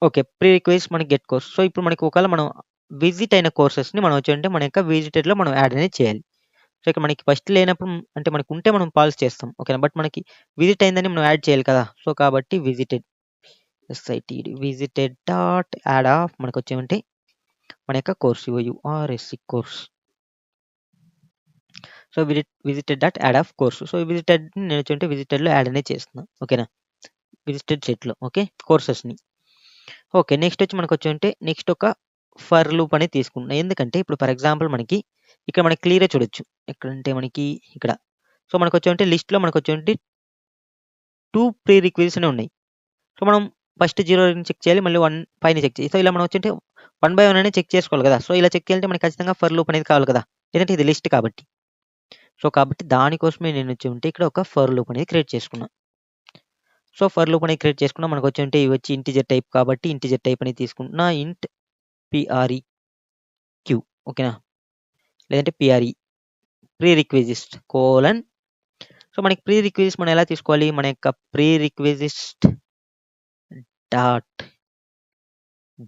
ఓకే. ప్రీ రిక్వెస్ట్ మనకి గెట్ కోర్స్. సో ఇప్పుడు మనకి ఒకవేళ మనం విజిట్ అయిన కోర్సెస్‌ని మనం వచ్చేంటే మన యొక్క విజిటెడ్‌లో మనం యాడ్ అనేది చేయాలి. సో ఇక్కడ మనకి ఫస్ట్ లేనప్పుడు అంటే మనకుంటే మనం పాజ్ చేస్తాం. ఓకేనా? బట్ మనకి విజిట్ అయిందని మనం యాడ్ చేయాలి కదా! సో కాబట్టి visited SITD visited dot add of మనకొచ్చేమంటే మన యొక్క course COURSE course. So visited dot add of course. So visited నేను వచ్చేంటే విజిటెడ్‌లో యాడ్ అనేది చేస్తున్నా. ఓకేనా? విజిటెడ్ సెట్‌లో ఓకే. కోర్సెస్‌ని. ఓకే. నెక్స్ట్ వచ్చి మనకొచ్చేంటే నెక్స్ట్ ఒక ఫర్ లూప్ అనేది తీసుకుంటున్నా. ఎందుకంటే ఇప్పుడు ఫర్ ఎగ్జాంపుల్ మనకి ఇక్కడ మనకి క్లియర్‌గా చూడొచ్చు. ఎక్కడంటే మనకి ఇక్కడ. సో మనకొచ్చేంటే లిస్ట్‌లో మనకొచ్చేంటి 2 ప్రీ రిక్విజిట్స్ అనేవి ఉన్నాయి. సో మనం ఫస్ట్ 0ని చెక్ చేయాలి. మళ్ళీ 1 5ని చెక్ చేయాలి. సో ఇలా మనం వచ్చుంటే 1 బై 1 అనేది చెక్ చేసుకోవాలి కదా! సో ఇలా చెక్ చేయాలంటే మనకి ఖచ్చితంగా ఫర్ లూప్ అనేది కావాలి కదా! ఎందుకంటే ఇది లిస్ట్ కాబట్టి. సో కాబట్టి దానికోసమే నేను వచ్చి ఉంటే ఇక్కడ ఒక ఫర్ లూప్ అనేది క్రియేట్ చేసుకున్నా. సో ఫర్ లూప్ అనేది క్రియేట్ చేసుకున్నా మనకు వచ్చి ఉంటే ఇవి వచ్చి ఇంటిజర్ టైప్ కాబట్టి ఇంటిజర్ టైప్ అనేది తీసుకుంటున్నా. ఇంట్ PREQ ఓకేనా? లేదంటే PRE prerequisite colon. So మనకి ప్రీ రిక్విజిస్ట్ మనం ఎలా తీసుకోవాలి? మన యొక్క prerequisite dot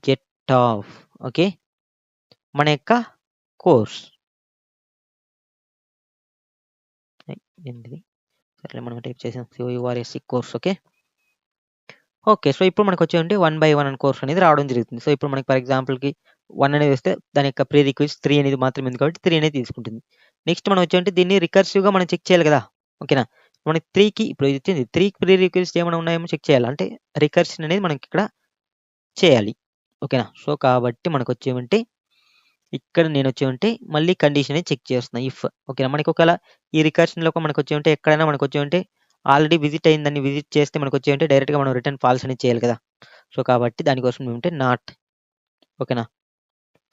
get of okay. మన యొక్క కోర్స్. ఏంటిది? సర్లే మనం టైప్ చేసాం. COURSE course okay. Okay. So ఇప్పుడు మనకొచ్చేంటి 1 బై 1 అని కోర్స్ అనేది రావడం జరుగుతుంది. సో ఇప్పుడు మనకి ఫర్ ఎగ్జాంపుల్‌కి 1 అనేది వస్తే దాని యొక్క ప్రీ రిక్వెస్ట్ 3 అనేది మాత్రమే ఉంది కాబట్టి 3 అనేది తీసుకుంటుంది. నెక్స్ట్ మనం వచ్చేంటి దీన్ని రికర్సివ్‌గా మనం చెక్ చేయాలి కదా! ఓకేనా? మనకి 3కి ఇప్పుడు ఇది వచ్చింది 3కి ప్రీ రిక్వెస్ట్ ఏమైనా ఉన్నాయేమో చెక్ చేయాలి. అంటే రికర్షన్ అనేది మనకి ఇక్కడ చేయాలి. ఓకేనా? సో కాబట్టి మనకొచ్చేమంటే ఇక్కడ నేనొచ్చేమంటే మళ్ళీ కండిషన్ అనేది చెక్ చేస్తున్నా. ఇఫ్ ఓకేనా? మనకి ఒకవేళ ఈ రికర్షన్‌లో మనకొచ్చేమంటే ఎక్కడైనా మనకొచ్చేమంటే ఆల్రెడీ విజిట్ అయిందని విజిట్ చేస్తే మనకొచ్చేమంటే డైరెక్ట్‌గా మనం రిటర్న్ ఫాల్స్ అనేది చేయాలి కదా! సో కాబట్టి దానికోసం ఏమంటే నాట్ ఓకేనా?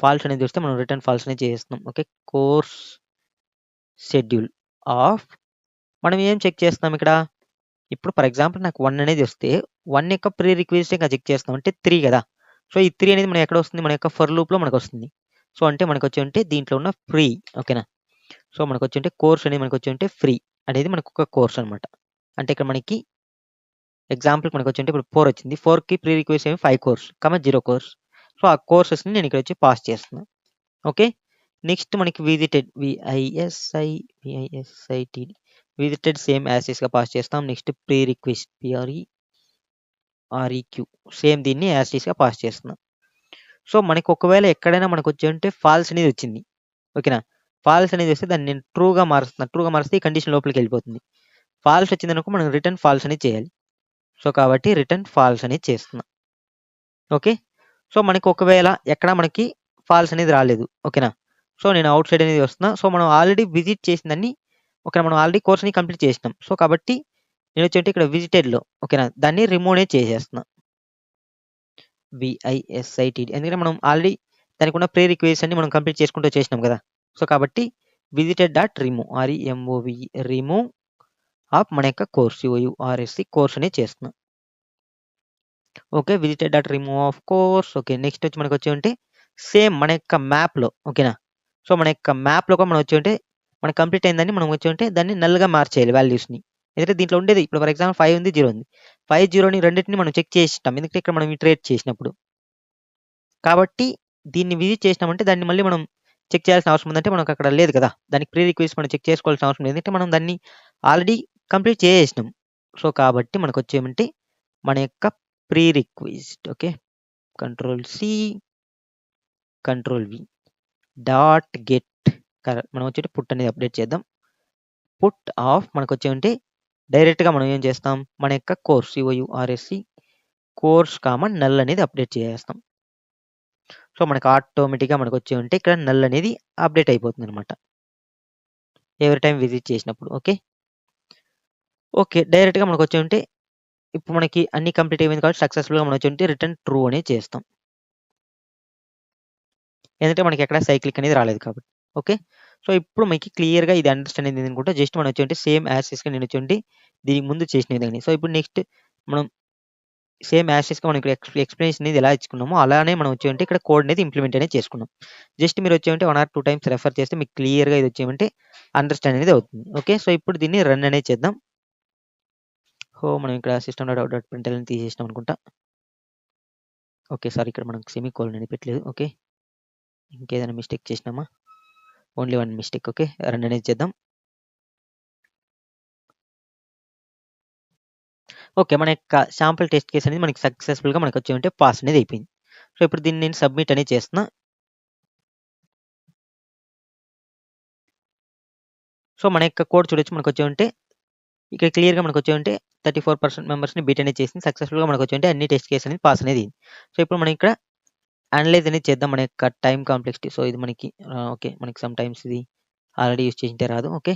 ఫాల్స్ అనేది వస్తే మనం రిటర్న్ ఫాల్స్ అనేది చేసేస్తున్నాం. ఓకే. కోర్స్ షెడ్యూల్ ఆఫ్ మనం ఏం చెక్ చేస్తున్నాం ఇక్కడ? ఇప్పుడు ఫర్ ఎగ్జాంపుల్ నాకు 1 అనేది వస్తే 1 యొక్క ప్రీ రిక్వెస్ట్ ఇంకా చెక్ చేస్తున్నాం. అంటే 3 కదా! సో ఈ 3 అనేది మనం ఎక్కడ వస్తుంది? మన యొక్క ఫర్ లూప్‌లో మనకొస్తుంది. సో అంటే మనకొచ్చేంటే దీంట్లో ఉన్న ఫ్రీ ఓకేనా? సో మనకొచ్చేంటే కోర్స్ అనేది మనకొచ్చేంటే ఫ్రీ అనేది మనకొక కోర్స్ అనమాట. అంటే ఇక్కడ మనకి ఎగ్జాంపుల్‌కి మనకొచ్చేంటే ఇప్పుడు 4 వచ్చింది. 4కి ప్రీ రిక్వెస్ట్ ఏమి 5 కోర్స్, 0 కోర్స్. సో ఆ కోర్సెస్‌ని నేను ఇక్కడ వచ్చి పాస్ చేస్తున్నా. ఓకే. నెక్స్ట్ మనకి విజిటెడ్ విజిటెడ్ సేమ్ యాస్ టీస్‌గా పాస్ చేస్తాం. Next pre request REQ same దీన్ని యాజ్ టీస్గా పాస్ చేస్తున్నాం. సో మనకి ఒకవేళ ఎక్కడైనా మనకు వచ్చి ఉంటే ఫాల్స్ అనేది వచ్చింది, ఓకేనా. ఫాల్స్ అనేది వస్తే దాన్ని నేను ట్రూగా మారుస్తున్నాను. ట్రూగా మారిస్తే ఈ కండిషన్ లోపలికి వెళ్ళిపోతుంది. ఫాల్స్ వచ్చిందనుకో మనం రిటర్న్ ఫాల్స్ అనేది చేయాలి. సో కాబట్టి రిటర్న్ ఫాల్స్ అనేది చేస్తున్నాం. ఓకే. సో మనకి ఒకవేళ ఎక్కడ మనకి ఫాల్స్ అనేది రాలేదు, ఓకేనా. సో నేను అవుట్ సైడ్ అనేది వస్తున్నా. సో మనం ఆల్రెడీ విజిట్ చేసిందని, ఓకేనా, మనం ఆల్రెడీ కోర్స్ని కంప్లీట్ చేసినాం. సో కాబట్టి నేను వచ్చి ఇక్కడ విజిటెడ్లో, ఓకేనా, దాన్ని రిమూవ్ అనేది చేసేస్తున్నా. VISITD ఎందుకంటే మనం ఆల్రెడీ దానికి ఉన్న ప్రీ రిక్వెస్ట్ అన్ని మనం కంప్లీట్ చేసుకుంటూ చేసినాం కదా. సో కాబట్టి visited.remove REMOVE రిమూవ్ ఆఫ్ మన యొక్క కోర్స్ COURSE కోర్స్ అనేది చేస్తున్నాం. Okay, visited.remove of course. Okay, next వచ్చి మనకు వచ్చి ఉంటే సేమ్ మన యొక్క మ్యాప్లో, ఓకేనా. సో మన యొక్క మ్యాప్లో కూడా మనం వచ్చి ఉంటే మనకు కంప్లీట్ అయిందని మనం వచ్చి ఉంటే దాన్ని నల్గా మార్చేయాలి వాల్యూస్ని. ఎందుకంటే దీంట్లో ఉండేది ఇప్పుడు ఫర్ ఎగ్జాంపుల్ 5 ఉంది, 0 ఉంది. 5, 0ని రెండింటిని మనం చెక్ చేసినాం, ఎందుకంటే ఇక్కడ మనం ఇటరేట్ చేసినప్పుడు. కాబట్టి దీన్ని విజిట్ చేసినామంటే దాన్ని మళ్ళీ మనం చెక్ చేయాల్సిన అవసరం ఉందంటే మనకు అక్కడ లేదు కదా. దానికి ప్రీ రిక్వెస్ట్ మనం చెక్ చేసుకోవాల్సిన అవసరం లేదు, ఎందుకంటే మనం దాన్ని ఆల్రెడీ కంప్లీట్ చేసేసినాం. సో కాబట్టి మనకు వచ్చేమంటే మన యొక్క pre request, okay, Ctrl+C Ctrl+V dot get మనం వచ్చి పుట్ అనేది అప్డేట్ చేద్దాం. పుట్ ఆఫ్ మనకు వచ్చేమంటే డైరెక్ట్గా మనం ఏం చేస్తాం, మన యొక్క కోర్స్ COURSE కోర్స్ నల్ అనేది అప్డేట్ చేసేస్తాం. సో మనకు ఆటోమేటిక్గా మనకు వచ్చి ఉంటే ఇక్కడ నల్ అనేది అప్డేట్ అయిపోతుంది అనమాట ఎవరి టైం విజిట్ చేసినప్పుడు. ఓకే, ఓకే, డైరెక్ట్గా మనకు వచ్చి ఉంటే ఇప్పుడు మనకి అన్ని కంప్లీట్ అయిపోయింది కాబట్టి సక్సెస్ఫుల్గా మనం వచ్చి ఉంటే రిటర్న్ ట్రూ అనేది చేస్తాం, ఎందుకంటే మనకి ఎక్కడ సైక్లిక్ అనేది రాలేదు కాబట్టి. ఓకే, సో ఇప్పుడు మనకి క్లియర్గా ఇది అండర్స్టాండ్ అయింది అనుకుంటే జస్ట్ మనం వచ్చి ఉంటే సేమ్ యాక్సిస్గా నేను వచ్చి ఉంటే దీనికి ముందు చేసిన విధంగా. సో ఇప్పుడు నెక్స్ట్ మనం సేమ్ యాక్సిస్గా మనం ఇక్కడ ఎక్స్ప్లెనేషన్ అనేది ఎలా ఇచ్చుకున్నామో అలానే మనం వచ్చి ఉంటే ఇక్కడ కోడ్ అనేది ఇంప్లిమెంట్ అనేది చేసుకున్నాం. జస్ట్ మీరు వచ్చి ఉంటే 1 or 2 times రెఫర్ చేస్తే మీకు క్లియర్గా ఇది వచ్చేమంటే అండర్స్టాండ్ అనేది అవుతుంది. ఓకే, సో ఇప్పుడు దీన్ని రన్ అనేది చేద్దాం. మనం ఇక్కడ system.out.println అని తీసేసినాం అనుకుంటా. ఓకే, సారీ, ఇక్కడ మనం సెమీకోలన్ అని పెట్టలేదు. ఓకే, ఇంకేదైనా మిస్టేక్ చేసినామా? Only 1 mistake. ఓకే, రన్ అనేది చేద్దాం. ఓకే, మన యొక్క శాంపుల్ టెస్ట్ కేస్ అనేది మనకి సక్సెస్ఫుల్గా మనకు వచ్చి ఉంటే పాస్ అనేది అయిపోయింది. సో ఇప్పుడు దీన్ని నేను సబ్మిట్ అనేది చేస్తున్నా. సో మన యొక్క కోడ్ చూడొచ్చు, మనకు వచ్చి ఉంటే ఇక్కడ క్లియర్గా మనకు వచ్చి ఉంటే 34% మెంబర్స్ని బీట్ అనేది చేసింది. సక్సెస్ఫుల్గా మనకు వచ్చి ఉంటే అన్ని టెస్ట్ కేసు అనేది పాస్ అనేది. సో ఇప్పుడు మనం ఇక్కడ అనలైజ్ అనేది చేద్దాం మన యొక్క టైం కాంప్లెక్సిటీ. సో ఇది మనకి ఓకే, మనకి సమ్ టైమ్స్ ఇది ఆల్రెడీ యూస్ చేసింటే రాదు. ఓకే,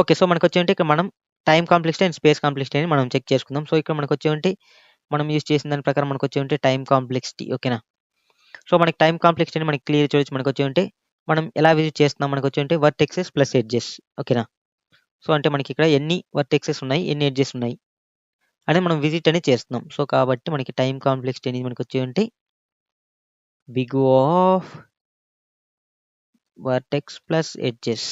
ఓకే, సో మనకు వచ్చి ఉంటే ఇక్కడ మనం time complexity and space complexity అని మనం చెక్ చేసుకుందాం. సో ఇక్కడ మనకు వచ్చి ఉంటే మనం యూస్ చేసిన దాని ప్రకారం మనకు వచ్చి ఉంటే టైం కాంప్లెక్సిటీ, ఓకేనా. సో మనకి టైం కాంప్లెక్సిటీ అని మనకి క్లియర్ చూడొచ్చు. మనకు వచ్చి ఉంటే మనం ఎలా విజిట్ చేస్తున్నాం, మనకు వచ్చి ఉంటే వర్టెక్సెస్ ప్లస్ ఎడ్జెస్, ఓకేనా. సో అంటే మనకి ఇక్కడ ఎన్ని వర్టెక్సెస్ ఉన్నాయి, ఎన్ని ఎడ్జెస్ ఉన్నాయి అనేది మనం విజిట్ అనేది చేస్తున్నాం. సో కాబట్టి మనకి టైం కాంప్లెక్సిటీ అనేది మనకు వచ్చి ఉంటే big of vertex plus edges,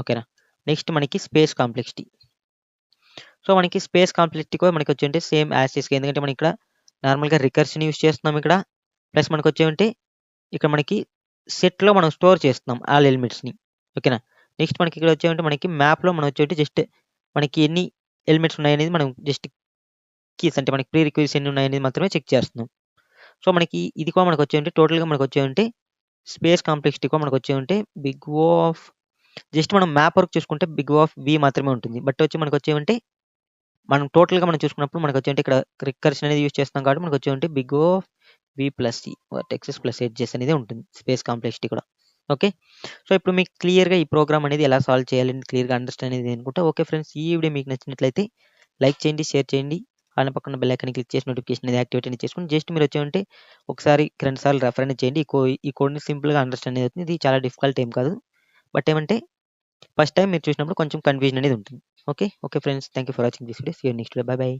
ఓకేనా. నెక్స్ట్ మనకి స్పేస్ కాంప్లెక్సిటీ. సో మనకి స్పేస్ కాంప్లెక్సిటీ కూడా మనకి వచ్చి ఉంటే సేమ్ యాసిస్కి, ఎందుకంటే మనం ఇక్కడ నార్మల్గా రికర్షన్ యూస్ చేస్తున్నాం ఇక్కడ, ప్లస్ మనకు వచ్చి ఉంటే ఇక్కడ మనకి సెట్లో మనం స్టోర్ చేస్తున్నాం ఆల్ ఎలిమెంట్స్ని, ఓకేనా. నెక్స్ట్ మనకి ఇక్కడ వచ్చే ఉంటే మనకి మ్యాప్లో మనం వచ్చి జస్ట్ మనకి ఎన్ని ఎలిమెంట్స్ ఉన్నాయనేది మనం జస్ట్ కీస్ అంటే మనకి ప్రీ రిక్వెస్ట్ ఎన్ని ఉన్నాయనేది మాత్రమే చెక్ చేస్తున్నాం. సో మనకి ఇది కూడా మనకు వచ్చే ఉంటే టోటల్గా మనకు వచ్చే ఉంటే స్పేస్ కాంప్లెక్సిటీ కూడా మనకు వచ్చే ఉంటే బిగ్ ఆఫ్ జస్ట్ మనం మ్యాప్ వర్క్ చూసుకుంటే బిగ్ ఆఫ్ V మాత్రమే ఉంటుంది. బట్ వచ్చి మనకు వచ్చే ఉంటే మనం టోటల్గా మనం చూసుకున్నప్పుడు మనకు వచ్చే ఇక్కడ రికర్షన్ అనేది యూస్ చేస్తాం కాబట్టి మనకు వచ్చే ఉంటే big of V plus C vertexes plus edges అనేది ఉంటుంది స్పేస్ కాంప్లెక్సిటీ కూడా. ఓకే, సో ఇప్పుడు మీకు క్లియర్గా ఈ ప్రోగ్రామ్ అనేది ఎలా సాల్వ్ చేయాలని క్లియర్గా అండర్స్టాండ్ అనేది అనుకుంటా. ఓకే ఫ్రెండ్స్, ఈ వీడియో మీకు నచ్చినట్లయితే లైక్ చేయండి, షేర్ చేయండి, అలానే పక్కన బెల్ ఐకాన్ క్లిక్ చేసి నోటిఫికేషన్ అనేది యాక్టివేట్ అనేది చేసుకుని జస్ట్ మీరు వచ్చే ఉంటే ఒకసారి 2 సార్లు రెఫర్ అనేది చేయండి. ఈ కోడ్ని సింపుల్గా అండర్స్టాండ్ అనేది అవుతుంది. ఇది చాలా డిఫికల్ట్ ఏం కాదు, బట్ ఏమంటే ఫస్ట్ టైం మీరు చూసినప్పుడు కొంచెం కన్ఫ్యూజన్ అనేది ఉంటుంది. Okay, okay friends, thank you for watching this video. See you next video. Bye by.